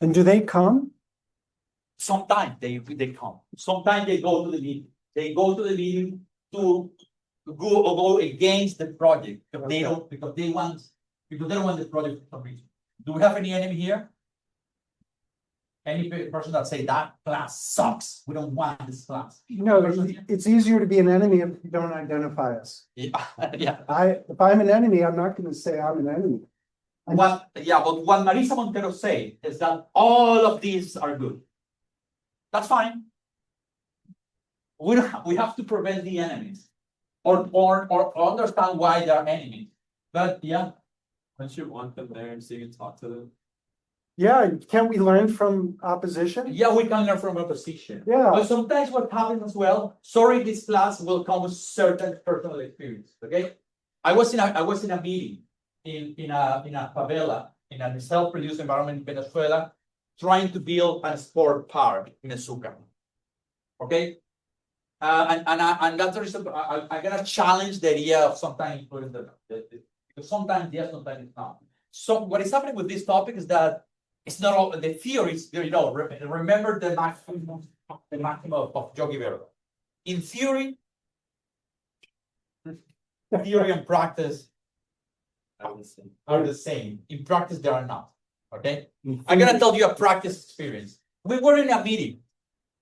And do they come? Sometimes they come. Sometimes they go to the meeting. They go to the meeting to go against the project because they don't because they don't want the project for some reason. Do we have any enemy here? Any person that say that class sucks? We don't want this class. No, it's easier to be an enemy if you don't identify us. Yeah, yeah. If I'm an enemy, I'm not gonna say I'm an enemy. But what Marisa Montero say is that all of these are good. That's fine. We have to prevent the enemies, or understand why they are enemies. But yeah, Don't you want them there so you can talk to them? Yeah, can't we learn from opposition? yeah, we can learn from opposition. Yeah, But sometimes what happens as well, sorry, this class will come with certain personal experience. Okay. I was in a meeting in a favela, in a self-produced environment in Venezuela, trying to build a sport park in Azuca. Okay. And that's the reason I'm gonna challenge the idea of sometimes including because sometimes yes, sometimes it's not. So what is happening with this topic is that it's not all the theories, remember the maximum of Yogi Berra. In theory and practice are the same. In practice, they are not. Okay. I'm gonna tell you a practice experience. We were in a meeting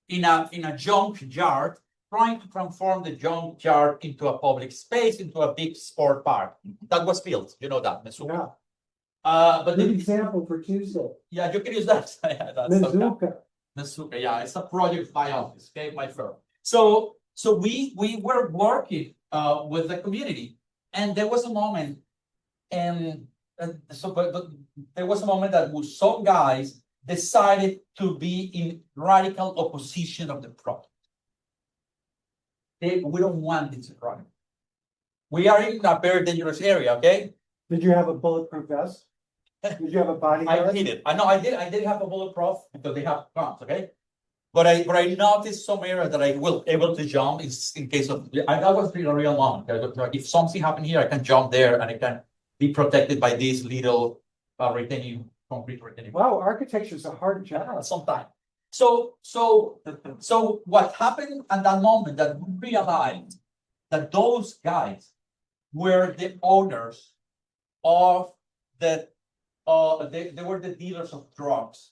in a junk yard, trying to transform the junk yard into a public space, into a big sport park. That was built, you know that, Mesuka. yeah. But Good then, example for Tuesday. yeah, you can use that. Yeah, that's okay. Mizuka. Mesuka, yeah, it's a project by office, okay, my firm. So we were working with the community, and there was a moment, but there was a moment that some guys decided to be in radical opposition of the project. We don't want this project. We are in a very dangerous area, okay? Did you have a bulletproof vest? Did you have a I bodyguard? did it. I know I did have a bulletproof because they have guns, okay? But I noticed some areas that I will able to jump in case of that was a real moment. If something happened here, I can jump there and I can be protected by this little concrete retaining. Wow, architecture is a hard job. Sometimes. So what happened at that moment that we realized that those guys were the owners of the, they were the dealers of drugs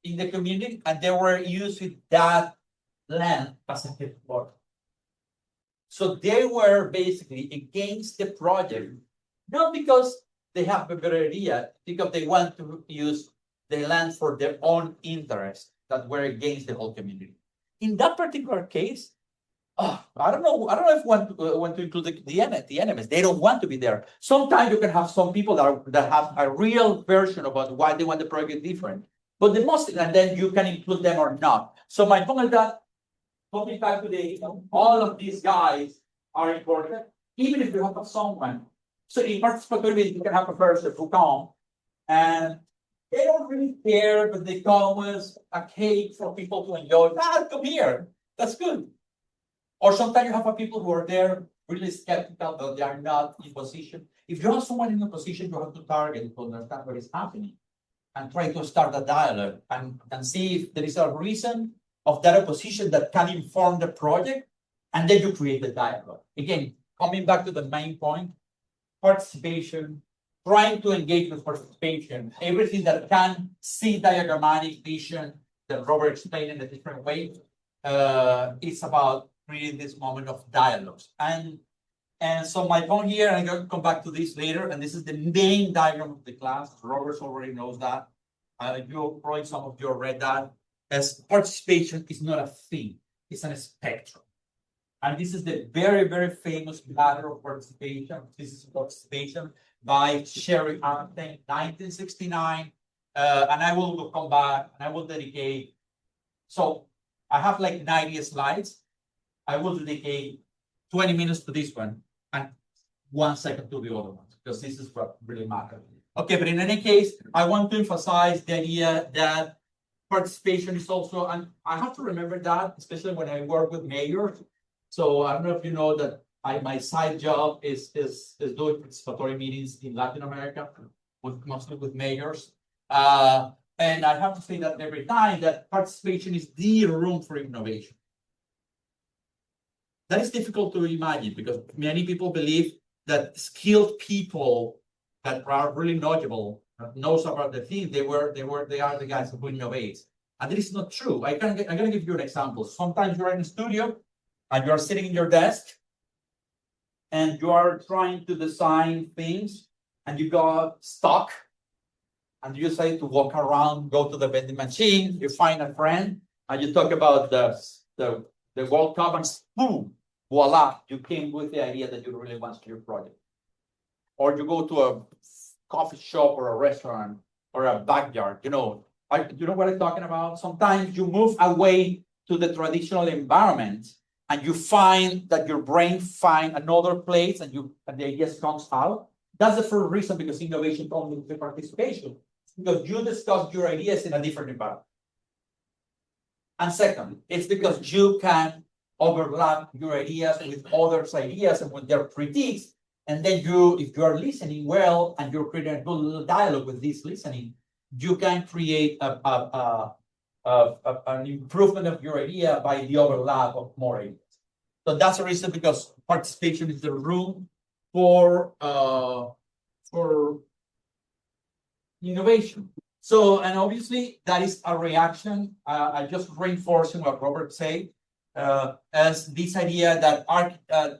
in the community, and they were using that land as a headquarters. So they were basically against the project, not because they have a better idea, because they want to use the land for their own interest that were against the whole community. In that particular case, I don't know if want to include the enemies. They don't want to be there. Sometimes you can have some people that have a real version about why they want the project different. But the most, and then you can include them or not. So my point is that coming back to all of these guys are important, even if you have someone. So in participatory, you can have a person who come and they don't really care, but they come with a cake for people to enjoy. Come here. That's good. Or sometimes you have people who are there really skeptical, but they are not in position. If you have someone in a position, you have to target to understand what is happening and try to start a dialogue and see if there is a reason of that opposition that can inform the project, and then you create the dialogue. Again, coming back to the main point, participation, trying to engage with participation, everything that can see diagrammatic vision that Robert explained in a different way, it's about creating this moment of dialogues. And so my point here, I'm going to come back to this later, and this is the main diagram of the class. Robert already knows that. Probably some of you read that. As participation is not a thing, it's a spectrum. And this is the very, very famous ladder of participation. This is participation by Sherry Arnstein, 1969. And I will come back and I will dedicate. So I have like 90 slides. I will dedicate 20 minutes to this one and 1 second to the other ones, because this is what really matters. Okay, but in any case, I want to emphasize the idea that participation is also, and I have to remember that, especially when I work with mayors. So I don't know if you know that my side job is doing participatory meetings in Latin America, mostly with mayors. And I have to say that every time that participation is the room for innovation. That is difficult to imagine because many people believe that skilled people that are really knowledgeable, knows about the thing, they are the guys who innovate. And this is not true. I'm gonna give you an example. Sometimes you're in a studio and you're sitting in your desk and you are trying to design things and you got stuck and you decide to walk around, go to the vending machine, you find a friend and you talk about the World Cup and boom, voila, you came with the idea that you really want to your project. Or you go to a coffee shop or a restaurant or a backyard, you know what I'm talking about? Sometimes you move away to the traditional environment and you find that your brain find another place and the ideas comes out. That's the first reason, because innovation comes with the participation, because you discuss your ideas in a different environment. And second, it's because you can overlap your ideas with others' ideas and with their critiques. And then if you are listening well and you're creating a good dialogue with this listening, you can create an improvement of your idea by the overlap of more ideas. So that's the reason, because participation is the room for innovation. So, and obviously that is a reaction. I just reinforcing what Robert said, as this idea that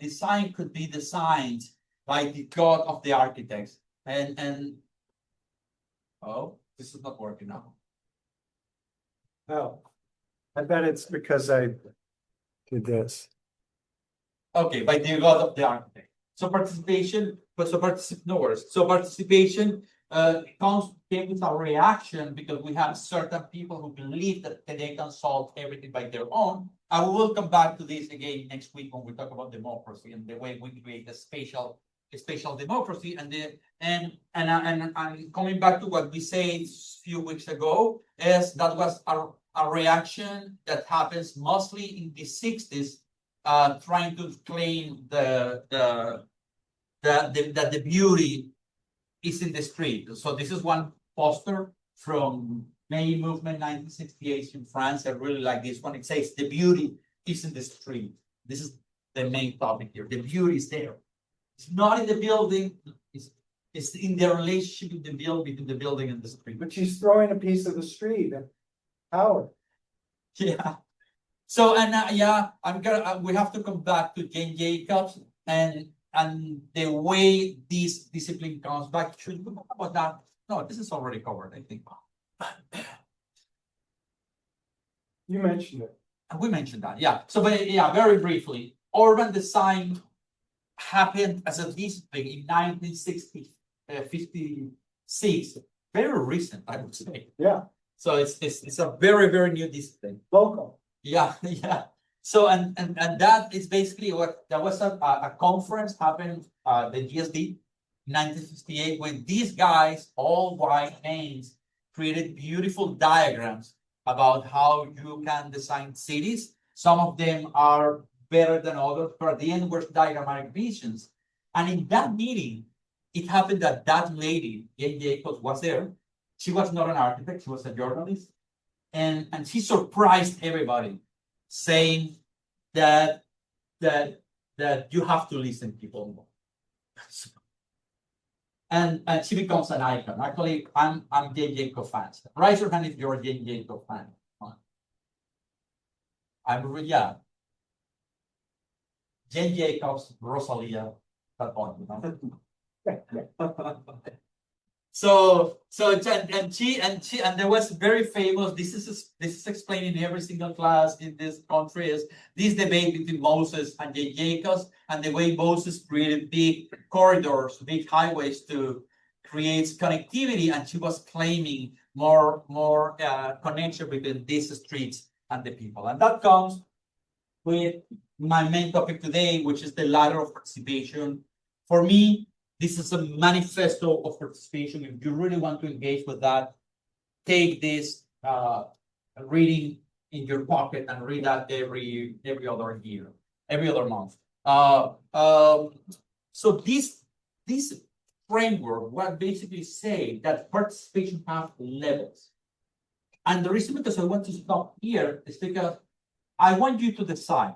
design could be designed by the God of the architects. And oh, this is not working now. Oh, I bet it's because I did this. Okay, by the God of the architect. So participation, So participation came with a reaction because we have certain people who believe that they can solve everything by their own. I will come back to this again next week when we talk about democracy and the way we create a spatial democracy. And coming back to what we said a few weeks ago, is that was a reaction that happens mostly in the 60s, trying to claim the beauty is in the street. So this is one poster from May movement 1968 in France. I really like this one. It says the beauty is in the street. This is the main topic here. The beauty is there. It's not in the building. It's in the relationship with the building, between the building and the street. But she's throwing a piece of the street at Howard. Yeah. So and yeah, I'm gonna. We have to come back to Jane Jacobs and the way this discipline comes back. Should we talk about that? No, this is already covered, I think. You mentioned it. We mentioned that, yeah. So, but yeah, very briefly, urban design happened as a discipline in 1956. Very recent, I would say. Yeah, So it's a very new discipline. local. Yeah, yeah. So and that is basically what there was a conference happened the GSD 1958 when these guys, all white names, created beautiful diagrams about how you can design cities. Some of them are better than others, but at the end were diagrammatic visions. And in that meeting, it happened that that lady, Jane Jacobs, was there. She was not an architect, she was a journalist. And she surprised everybody, saying that you have to listen to people more. And she becomes an icon. Actually, I'm Jane Jacobs fan. Raise your hand if you're a Jane Jacobs fan. Yeah. Jane Jacobs, Rosalia, that one, you know? So and there was very famous. This is explained in every single class in this country is this debate between Moses and Jane Jacobs and the way Moses created big corridors, big highways to create connectivity, and she was claiming more connection between these streets and the people, and that comes with my main topic today, which is the ladder of participation. For me, this is a manifesto of participation. If you really want to engage with that, take this reading in your pocket and read that every other year, every other month. So this framework what basically say that participation have levels. And the reason because I want to stop here is because I want you to decide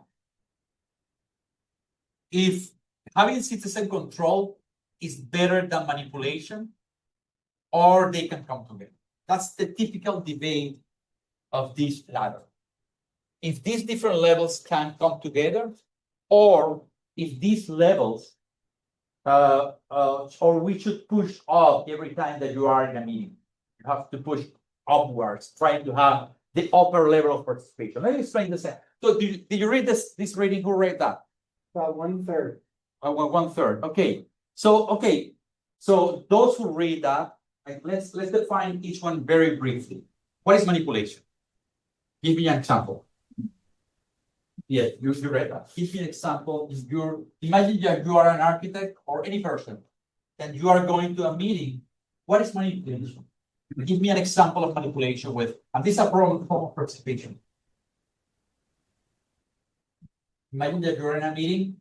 if having citizen control is better than manipulation, or they can come together. That's the typical debate of this ladder. If these different levels can come together, or if these levels, or we should push up every time that you are in a meeting. You have to push upwards, trying to have the upper level of participation. Let me explain this. So did you read this reading? Who read that? About 1/3. 1/3. Okay. So those who read that, let's define each one very briefly. What is manipulation? Give me an example. Yeah, you read that. Give me an example. If imagine that you are an architect or any person, and you are going to a meeting. What is manipulation? Give me an example of manipulation and this is a problem of participation. Imagine that you're in a meeting.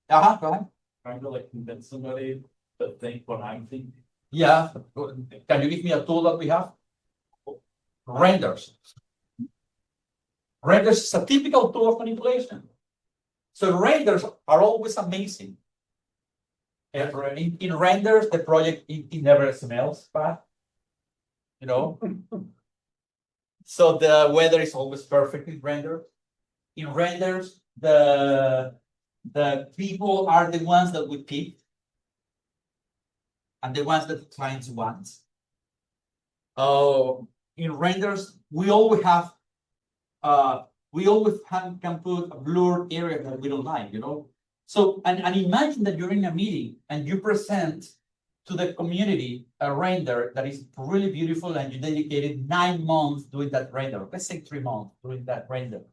Go ahead. Trying to like convince somebody to think what I'm thinking. Yeah. Can you give me a tool that we have? Renders. Renders is a typical tool of manipulation. So renders are always amazing. In renders, the project it never smells bad. You know. So the weather is always perfect in renders. In renders, the people are the ones that we pick and the ones that the clients want. In renders, we always can put a blurred area that we don't like, you know. So and imagine that you're in a meeting and you present to the community a render that is really beautiful and you dedicated 9 months doing that render. Let's say 3 months doing that render.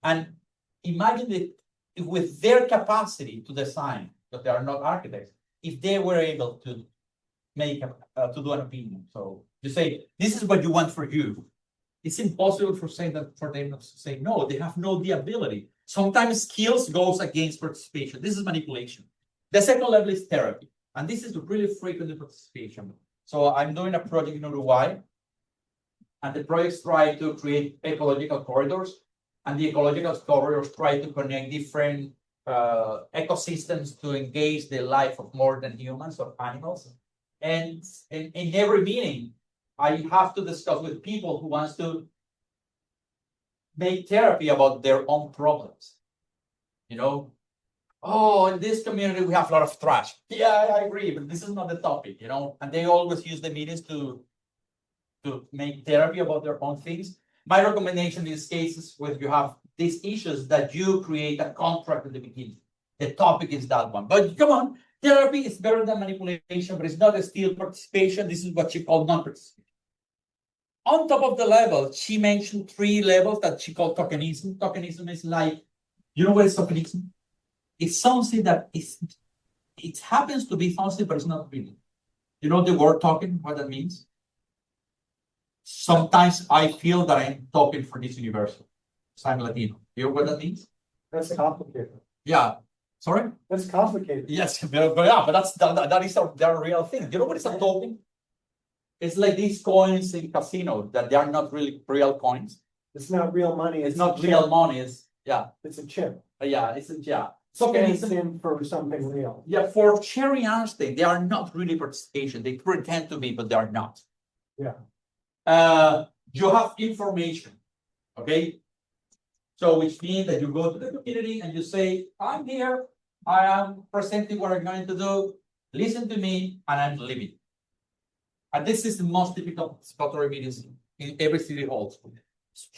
And imagine that with their capacity to design, but they are not architects, if they were able to make to do an opinion. So you say, this is what you want for you. It's impossible for them to say no, they have no the ability. Sometimes skills goes against participation. This is manipulation. The second level is therapy. And this is really frequent participation. So I'm doing a project in Uruguay. and the projects try to create ecological corridors, and the ecological corridors try to connect different ecosystems to engage the life of more than humans or animals. And in every meeting, I have to discuss with people who wants to make therapy about their own problems. You know, oh, in this community we have a lot of trash. Yeah, I agree, but this is not the topic, you know. And they always use the meetings to make therapy about their own things. My recommendation in these cases, when you have these issues, that you create a contract at the beginning. The topic is that one. But come on, therapy is better than manipulation, but it's not a still participation. This is what she called non-participation. On top of the level, she mentioned 3 levels that she called tokenism. Tokenism is like, you know what is tokenism? It's something that it happens to be something, but it's not really. You know the word token, what that means? Sometimes I feel that I'm talking for this university. So I'm Latino. You know what that means? That's complicated. Yeah. Sorry? That's complicated. Yes, but that is a real thing. You know what is a token? It's like these coins in casino that they are not really real coins. It's not real money. It's not real money. It's It's a chip. yeah. Stands Tokenism. in for something real. Yeah, for Cherry Einstein, they are not really participation. They pretend to be, but they are not. Yeah. You have information, okay? So which means that you go to the community and you say, I'm here, I am presenting what I'm going to do, listen to me, and I'm leaving. And this is the most typical participatory meetings in every city hall.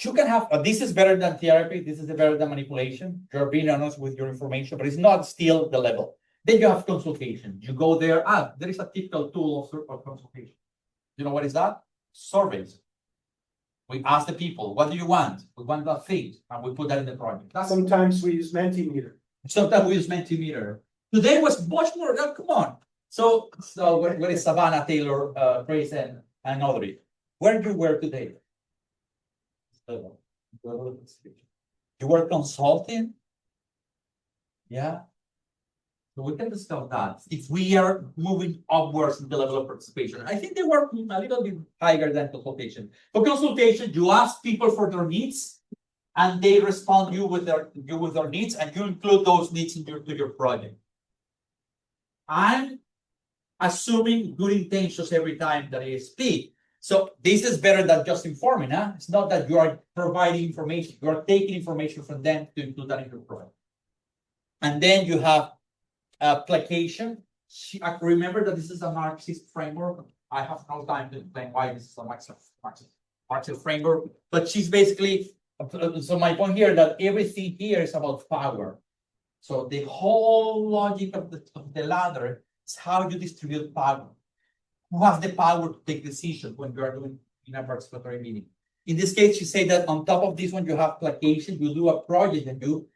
You can have, this is better than therapy, this is better than manipulation. You're being honest with your information, but it's not still the level. Then you have consultation. You go there, there is a typical tool of consultation. You know what is that? Surveys. We ask the people, what do you want? We want that thing, and we put that in the project. Sometimes we use Mentimeter. Sometimes we use Mentimeter. Today was much more, come on. So where is Savannah, Taylor, Grace, and Audrey? Where do you work today? You work consulting? Yeah. So we can discuss that. If we are moving upwards in the level of participation, I think they work a little bit higher than consultation. For consultation, you ask people for their needs, and they respond you with their needs, and you include those needs into your project. I'm assuming good intentions every time that I speak. So this is better than just informing, huh? It's not that you are providing information, you are taking information from them to include that in your project. And then you have application. I remember that this is a Marxist framework. I have no time to explain why this is a Marxist framework, but she's basically, so my point here that everything here is about power. So the whole logic of the ladder is how you distribute power. Who has the power to take decisions when you are doing in a participatory meeting? In this case, you say that on top of this one, you have application, you do a project, and you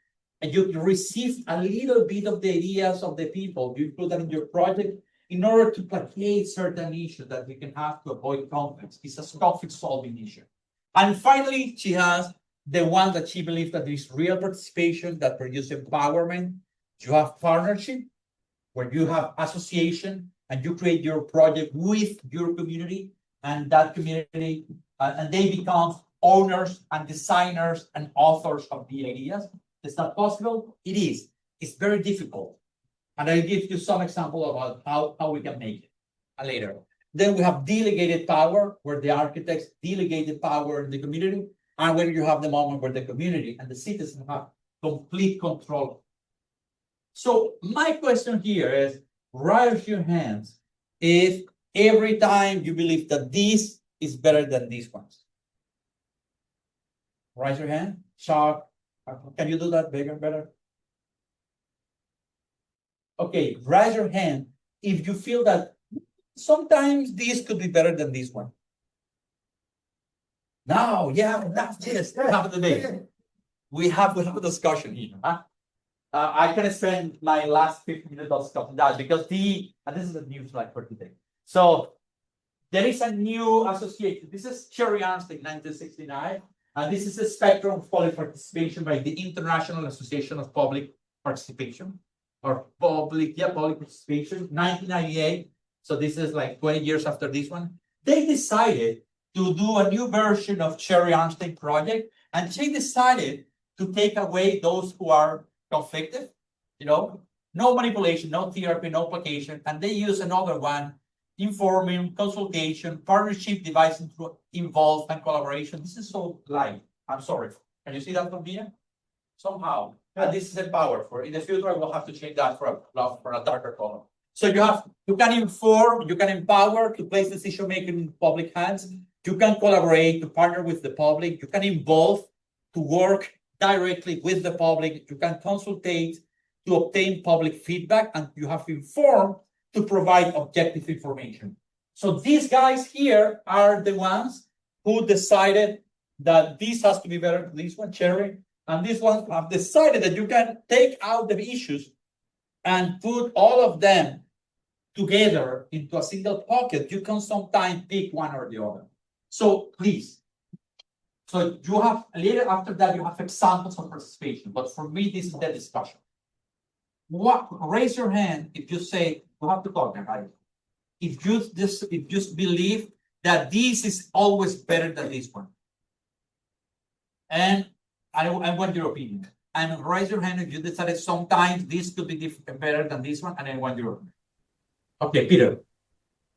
receive a little bit of the ideas of the people. You put that in your project in order to placate certain issues that we can have to avoid conflicts. It's a conflict solving issue. And finally, she has the one that she believes that there is real participation that produces empowerment. You have partnership, where you have association, and you create your project with your community, and that community, and they become owners and designers and authors of the ideas. Is that possible? It is. It's very difficult. And I'll give you some example about how we can make it later. Then we have delegated power, where the architects delegate the power in the community, and when you have the moment where the community and the citizens have complete control. So my question here is, raise your hands if every time you believe that this is better than these ones. Raise your hand. Sharp. Can you do that bigger, better? Okay, raise your hand if you feel that sometimes this could be better than this one. Now, yeah, that's this. Have a debate. We have a discussion here. Huh? I can spend my last 15 minutes discussing that because and this is a new slide for today. So there is a new association. This is Cherry Einstein, 1969. And this is a spectrum of public participation by the International Association of Public Participation, or public participation, 1998. So this is like 20 years after this one. They decided to do a new version of Cherry Armstead project, and she decided to take away those who are conflicted, no manipulation, no therapy, no placation, and they use another one, informing, consultation, partnership, devising to involve and collaboration. This is so light. I'm sorry. Can you see that from here? Somehow. And this is a power for in the future. I will have to change that for a darker color. So you can inform, you can empower to place decision making in public hands. You can collaborate to partner with the public. You can involve to work directly with the public. You can consultate to obtain public feedback, and you have informed to provide objective information. So these guys here are the ones who decided that this has to be better than this one, Cherry, and this one have decided that you can take out the issues and put all of them together into a single pocket. You can sometimes pick one or the other. So please. So you have a little after that, you have examples of participation. But for me, this is the discussion. Raise your hand if you say, you have to talk about it. If you just believe that this is always better than this one. And I want your opinion. And raise your hand if you decided sometimes this could be different, better than this one, and I want your opinion. Okay, Peter.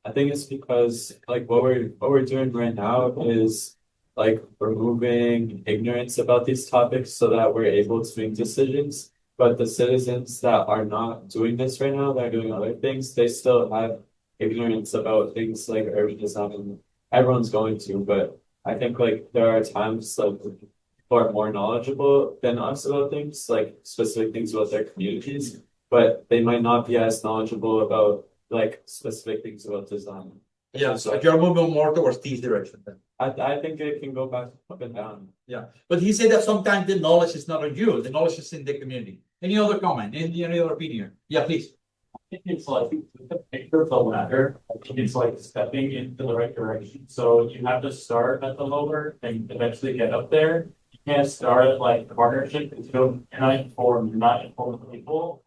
I think it's because like what we're doing right now is like removing ignorance about these topics so that we're able to make decisions. But the citizens that are not doing this right now, that are doing other things, they still have ignorance about things like urban design, and everyone's going to. But I think like there are times like people are more knowledgeable than us about things, like specific things about their communities, but they might not be as knowledgeable about like specific things about design. Yeah, so you're moving more towards this direction then. I think it can go back up and down. Yeah, but he said that sometimes the knowledge is not on you, the knowledge is in the community. Any other comment? Any other opinion? Yeah, please. I think it's like the picture of the ladder. I think it's like stepping into the right direction. So you have to start at the lower and eventually get up there. You can't start at like partnership until you're not informed people.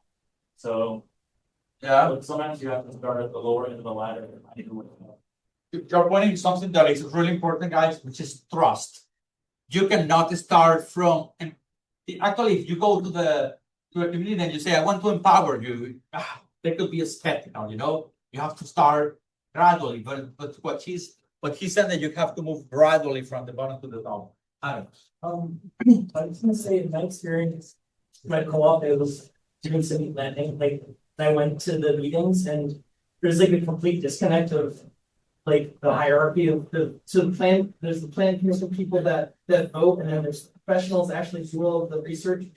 So Yeah, sometimes you have to start at the lower end of the ladder. you're pointing something that is really important, guys, which is trust. You cannot start from, and actually, if you go to a community and you say, I want to empower you, there could be a skeptical, you have to start gradually, but what he said that you have to move gradually from the bottom to the top. I was gonna say in my experience, my co-op, it was doing city planning, like I went to the meetings and there's like a complete disconnect of like the hierarchy of there's the plan commission people that vote, and then there's professionals actually do all of the research.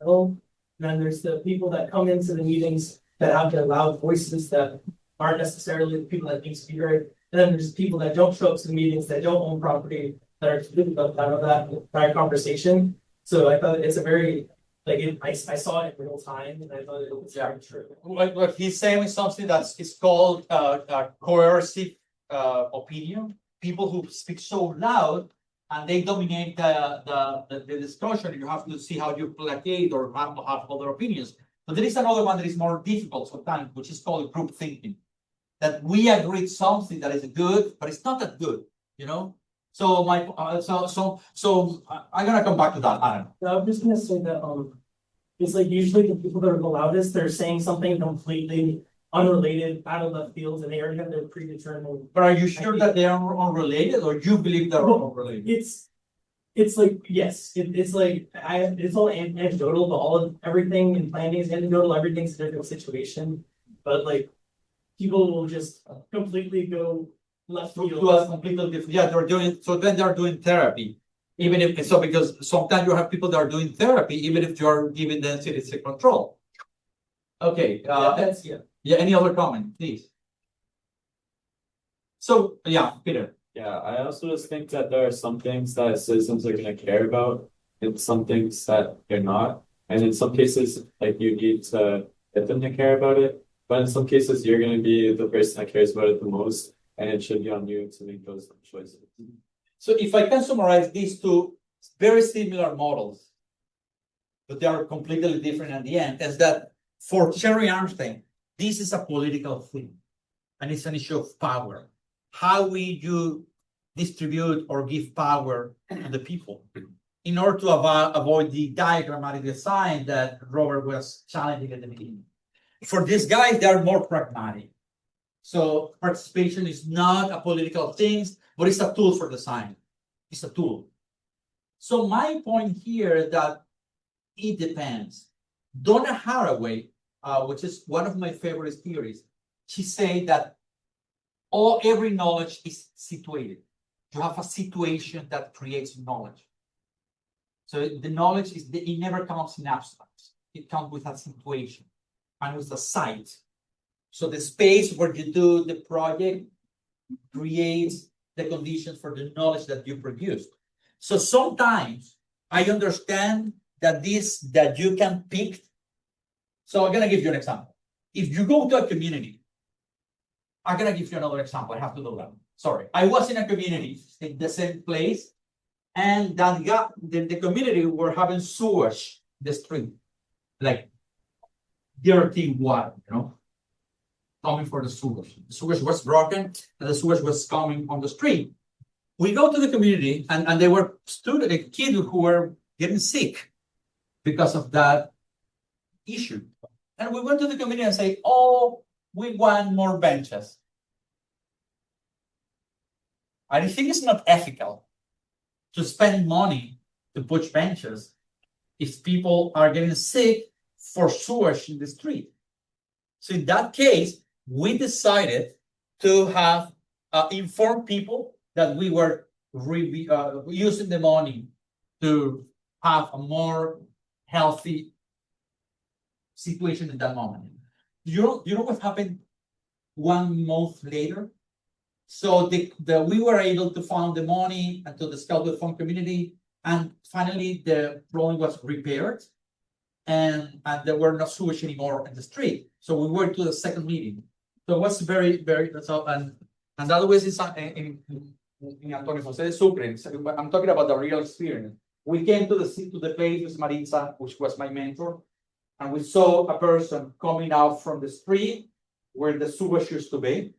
And then there's the people that come into the meetings that have the loud voices that aren't necessarily the people that need to be heard. And then there's people that don't show up to the meetings, that don't own property, that are completely left out of that entire conversation. So I thought it's a very I saw it in real time, and I thought it was very true. What he's saying is something it's called coercive opinion. People who speak so loud and they dominate the discussion. You have to see how you placate or have other opinions. But there is another one that is more difficult sometimes, which is called group thinking. That we agreed something that is good, but it's not that good, So I'm gonna come back to that, Adam. I'm just gonna say that it's like usually the people that are the loudest, they're saying something completely unrelated, out of left field, and they already have their predetermined. But are you sure that they are unrelated, or you believe they're unrelated? It's like yes, it's like it's all anecdotal, but everything in planning is anecdotal. Everything's a different situation, but like people will just completely go left field. To us completely different. Yeah, they're doing therapy. Even if so, because sometimes you have people that are doing therapy, even if you're giving them citizen control. Okay. Yeah. Any other comment, please? So yeah, Peter. Yeah, I also just think that there are some things that citizens are going to care about, and some things that they're not. And in some cases, like you need to get them to care about it. But in some cases, you're going to be the person that cares about it the most, and it should be on you to make those choices. So if I can summarize these two very similar models, but they are completely different at the end, is that for Cherry Armstead, this is a political thing, and it's an issue of power. How will you distribute or give power to the people in order to avoid the diagrammatic design that Robert was challenging at the beginning. For these guys, they are more pragmatic. So participation is not a political thing, but it's a tool for design. It's a tool. So my point here is that it depends. Donna Haraway, which is one of my favorite theories, she said that every knowledge is situated. You have a situation that creates knowledge. So the knowledge it never comes in abstract. It comes with a situation and with a site. So the space where you do the project creates the conditions for the knowledge that you produce. So sometimes I understand that you can pick. So I'm gonna give you an example. If you go to a community, I'm gonna give you another example. I have to do that. Sorry. I was in a community in the same place, and the community were having sewage in the street, like dirty water, coming for the sewage. The sewage was broken, and the sewage was coming on the street. We go to the community, and there were kids who were getting sick because of that issue. And we went to the community and say, "Oh, we want more benches." I think it's not ethical to spend money to put benches if people are getting sick for sewage in the street. So in that case, we decided to have inform people that we were using the money to have a more healthy situation at that moment. You know what happened 1 month later? So we were able to find the money and to discuss with the fund community, and finally the problem was repaired, and there were no sewage anymore in the street. So we went to the second meeting. So it was very, very and that was in Antonio Jose de Sucre. So I'm talking about the real experience. We came to the place with Maritza, which was my mentor, and we saw a person coming out from the street where the sewage used to be,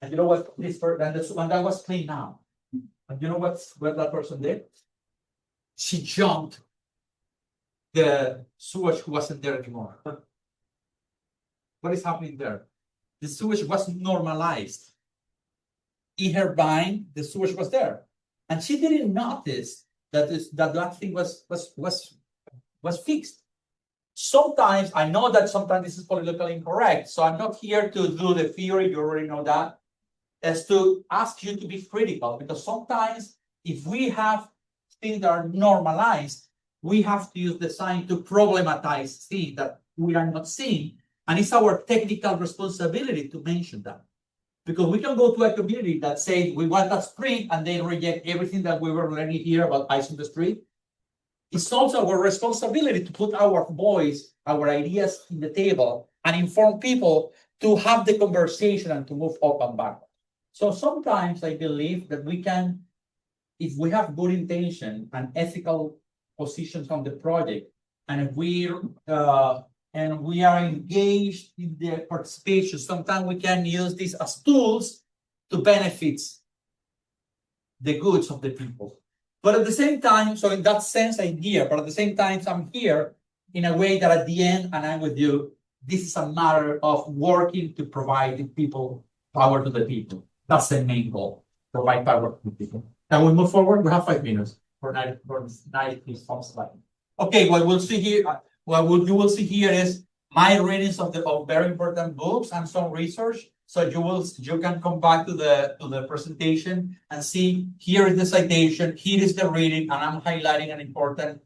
And you know what and that was clean now. And you know what that person did? She jumped the sewage wasn't there anymore. What is happening there? The sewage was normalized. In her mind, the sewage was there, and she didn't notice that thing was fixed. Sometimes I know that sometimes this is politically incorrect, so I'm not here to do the theory. You already know that. Is to ask you to be critical, because sometimes if we have things that are normalized, we have to use design to problematize things that we are not seeing. And it's our technical responsibility to mention that. Because we can go to a community that says we want a street and they reject everything that we were learning here about ice on the street. It's also our responsibility to put our voice, our ideas in the table and inform people to have the conversation and to move up and back. So sometimes I believe that we can, if we have good intention and ethical positions on the project, and if we are engaged in the participation, sometimes we can use these as tools to benefit the goods of the people. But at the same time, so in that sense, I'm here, but at the same time, I'm here in a way that at the end, and I'm with you, this is a matter of working to provide the people power to the people. That's the main goal, provide power to the people. Can we move forward? We have 5 minutes for night slide. Okay, what we'll see here, you will see here is my readings of very important books and some research. So you can come back to the presentation and see here is the citation, here is the reading, and I'm highlighting an important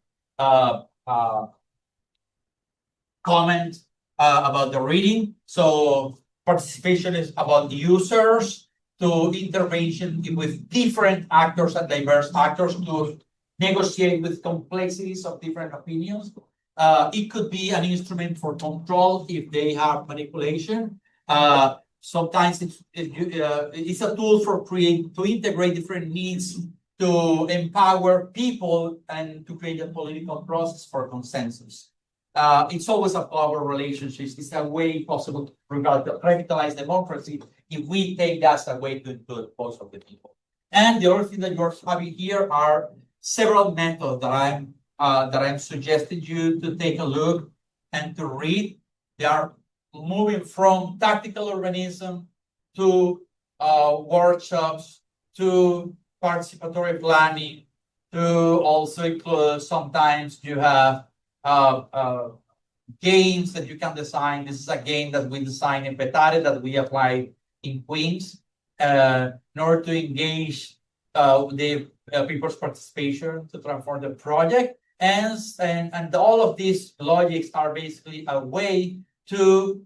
comment about the reading. So participation is about users to intervention with different actors and diverse actors to negotiate with complexities of different opinions. It could be an instrument for control if they have manipulation. Sometimes it's a tool to integrate different needs to empower people and to create a political process for consensus. It's always a power relationships. It's a way possible to revitalize democracy if we take that as a way to include most of the people. And the other thing that you're having here are several methods that I'm suggesting you to take a look and to read. They are moving from tactical urbanism to workshops to participatory planning to also include sometimes you have games that you can design. This is a game that we designed in Petare that we apply in Queens in order to engage the people's participation to transform the project. And all of these logics are basically a way to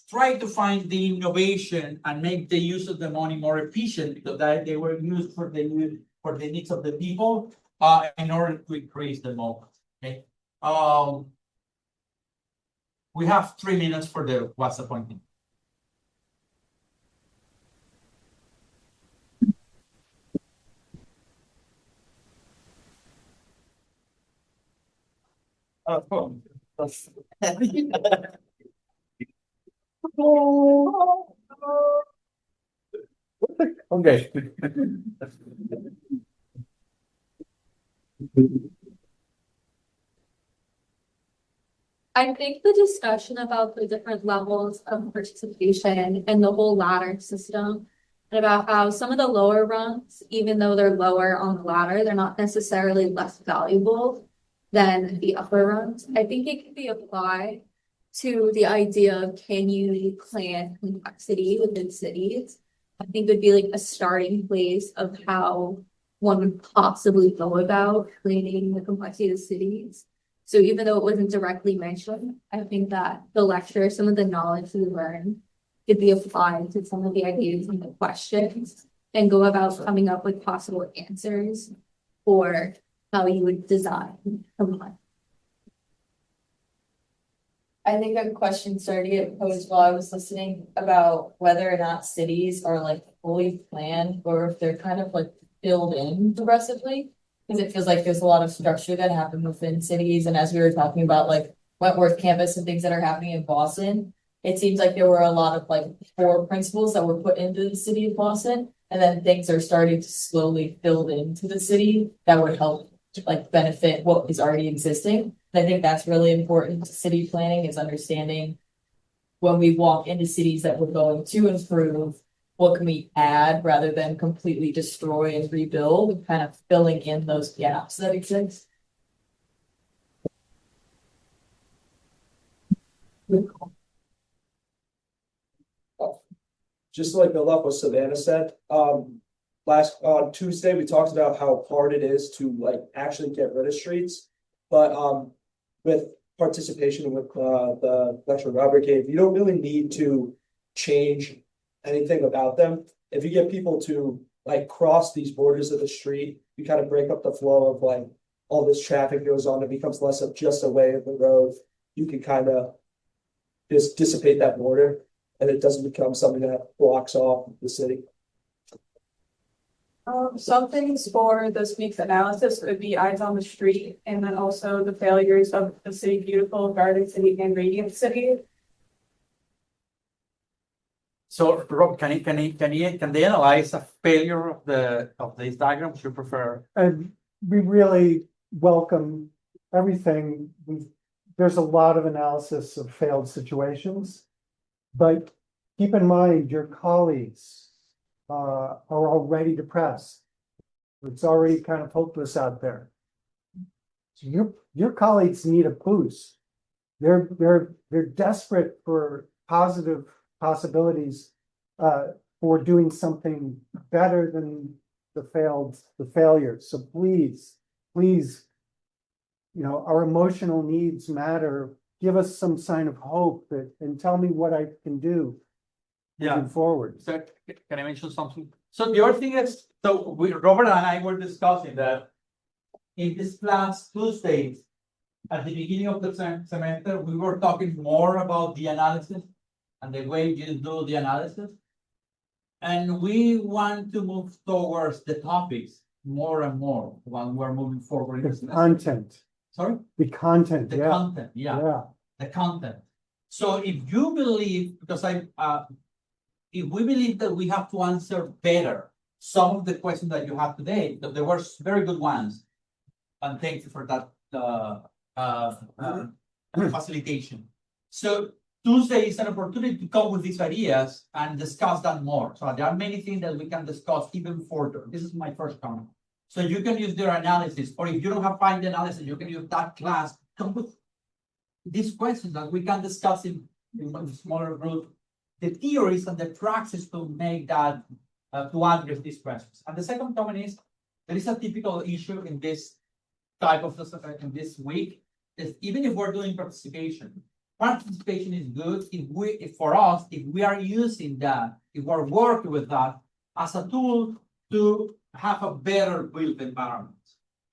try to find the innovation and make the use of the money more efficient because they were used for the needs of the people in order to increase the moment. Okay. We have 3 minutes for the what's appointment. Okay. I think the discussion about the different levels of participation and the whole ladder system, and about how some of the lower rungs, even though they're lower on the ladder, they're not necessarily less valuable than the upper rungs. I think it can be applied to the idea of can you plan complexity within cities. I think would be like a starting place of how one would possibly go about planning the complexity of cities. So even though it wasn't directly mentioned, I think that the lecture, some of the knowledge we learned could be applied to some of the ideas and the questions and go about coming up with possible answers for how you would design a plan. I think a question started to get posed while I was listening about whether or not cities are like fully planned or if they're kind of like filled in progressively. Because it feels like there's a lot of structure that happens within cities. And as we were talking about like Wentworth campus and things that are happening in Boston, it seems like there were a lot of like core principles that were put into the city of Boston. And then things are starting to slowly build into the city that would help like benefit what is already existing. And I think that's really important to city planning is understanding when we walk into cities that we're going to improve, what can we add rather than completely destroy and rebuild, kind of filling in those gaps that exist. Just like the up what Savannah said, last on Tuesday, we talked about how hard it is to like actually get rid of streets. But with participation with the lecture Robert gave, you don't really need to change anything about them. If you get people to like cross these borders of the street, you kind of break up the flow of like all this traffic goes on. It becomes less of just a way of the road. You can kind of just dissipate that border and it doesn't become something that blocks off the city. Some things for this week's analysis would be eyes on the street, and then also the failures of the City Beautiful, Garden City, and Radiant City. So Rob, can they analyze a failure of these diagrams you prefer? And we really welcome everything. There's a lot of analysis of failed situations, but keep in mind your colleagues are already depressed. It's already kind of hopeless out there. So your colleagues need a boost. They're desperate for positive possibilities for doing something better than the failures. So please, our emotional needs matter. Give us some sign of hope and tell me what I can do moving forward. So can I mention something? So the other thing is, Robert and I were discussing that in this last Tuesday, at the beginning of the semester, we were talking more about the analysis and the way you do the analysis. And we want to move towards the topics more and more when we're moving forward. The content. Sorry? The content, The content, yeah. The content. So if you believe, because if we believe that we have to answer better some of the questions that you have today, that there were very good ones. And thank you for that, facilitation. So Tuesday is an opportunity to come with these ideas and discuss that more. So there are many things that we can discuss even further. This is my first comment. So you can use their analysis, or if you don't have find analysis, you can use that class. Come with these questions that we can discuss in a smaller group, the theories and the praxis to make that, to address these questions. And the second comment is, there is a typical issue in this type of, in this week, is even if we're doing participation is good if for us, if we are using that, if we're working with that as a tool to have a better built environment,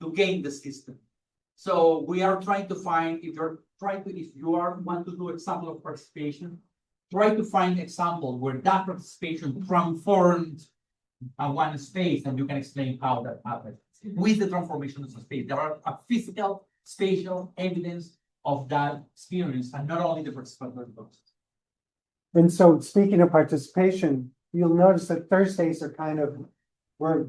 to gain the system. So we are trying to find, if you want to do example of participation, try to find example where that participation transformed one space, and you can explain how that happened with the transformation of the space. There are a physical, spatial evidence of that experience, and not only the participatory process. And so speaking of participation, you'll notice that Thursdays are kind of, we're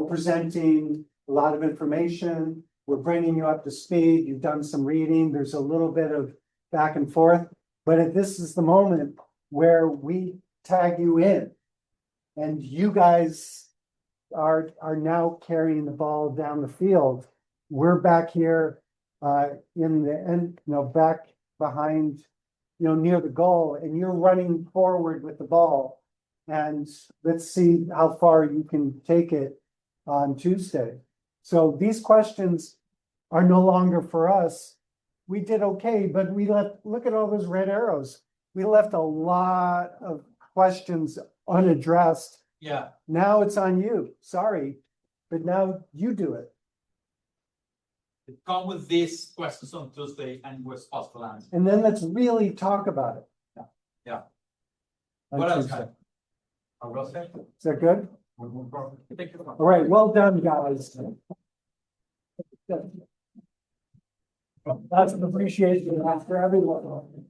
presenting a lot of information. We're bringing you up to speed. You've done some reading. There's a little bit of back and forth, but this is the moment where we tag you in, and you guys are now carrying the ball down the field. We're back here in the end, back behind, near the goal, and you're running forward with the ball. And let's see how far you can take it on Tuesday. So these questions are no longer for us. We did okay, but look at all those red arrows. We left a lot of questions unaddressed. Yeah. Now it's on you. Sorry, but now you do it. Come with these questions on Tuesday and we're supposed to answer. And then let's really talk about it. Yeah. On What else? Tuesday. I will say. Is that good? Thank you. All right, well done, guys. That's an appreciation for everyone.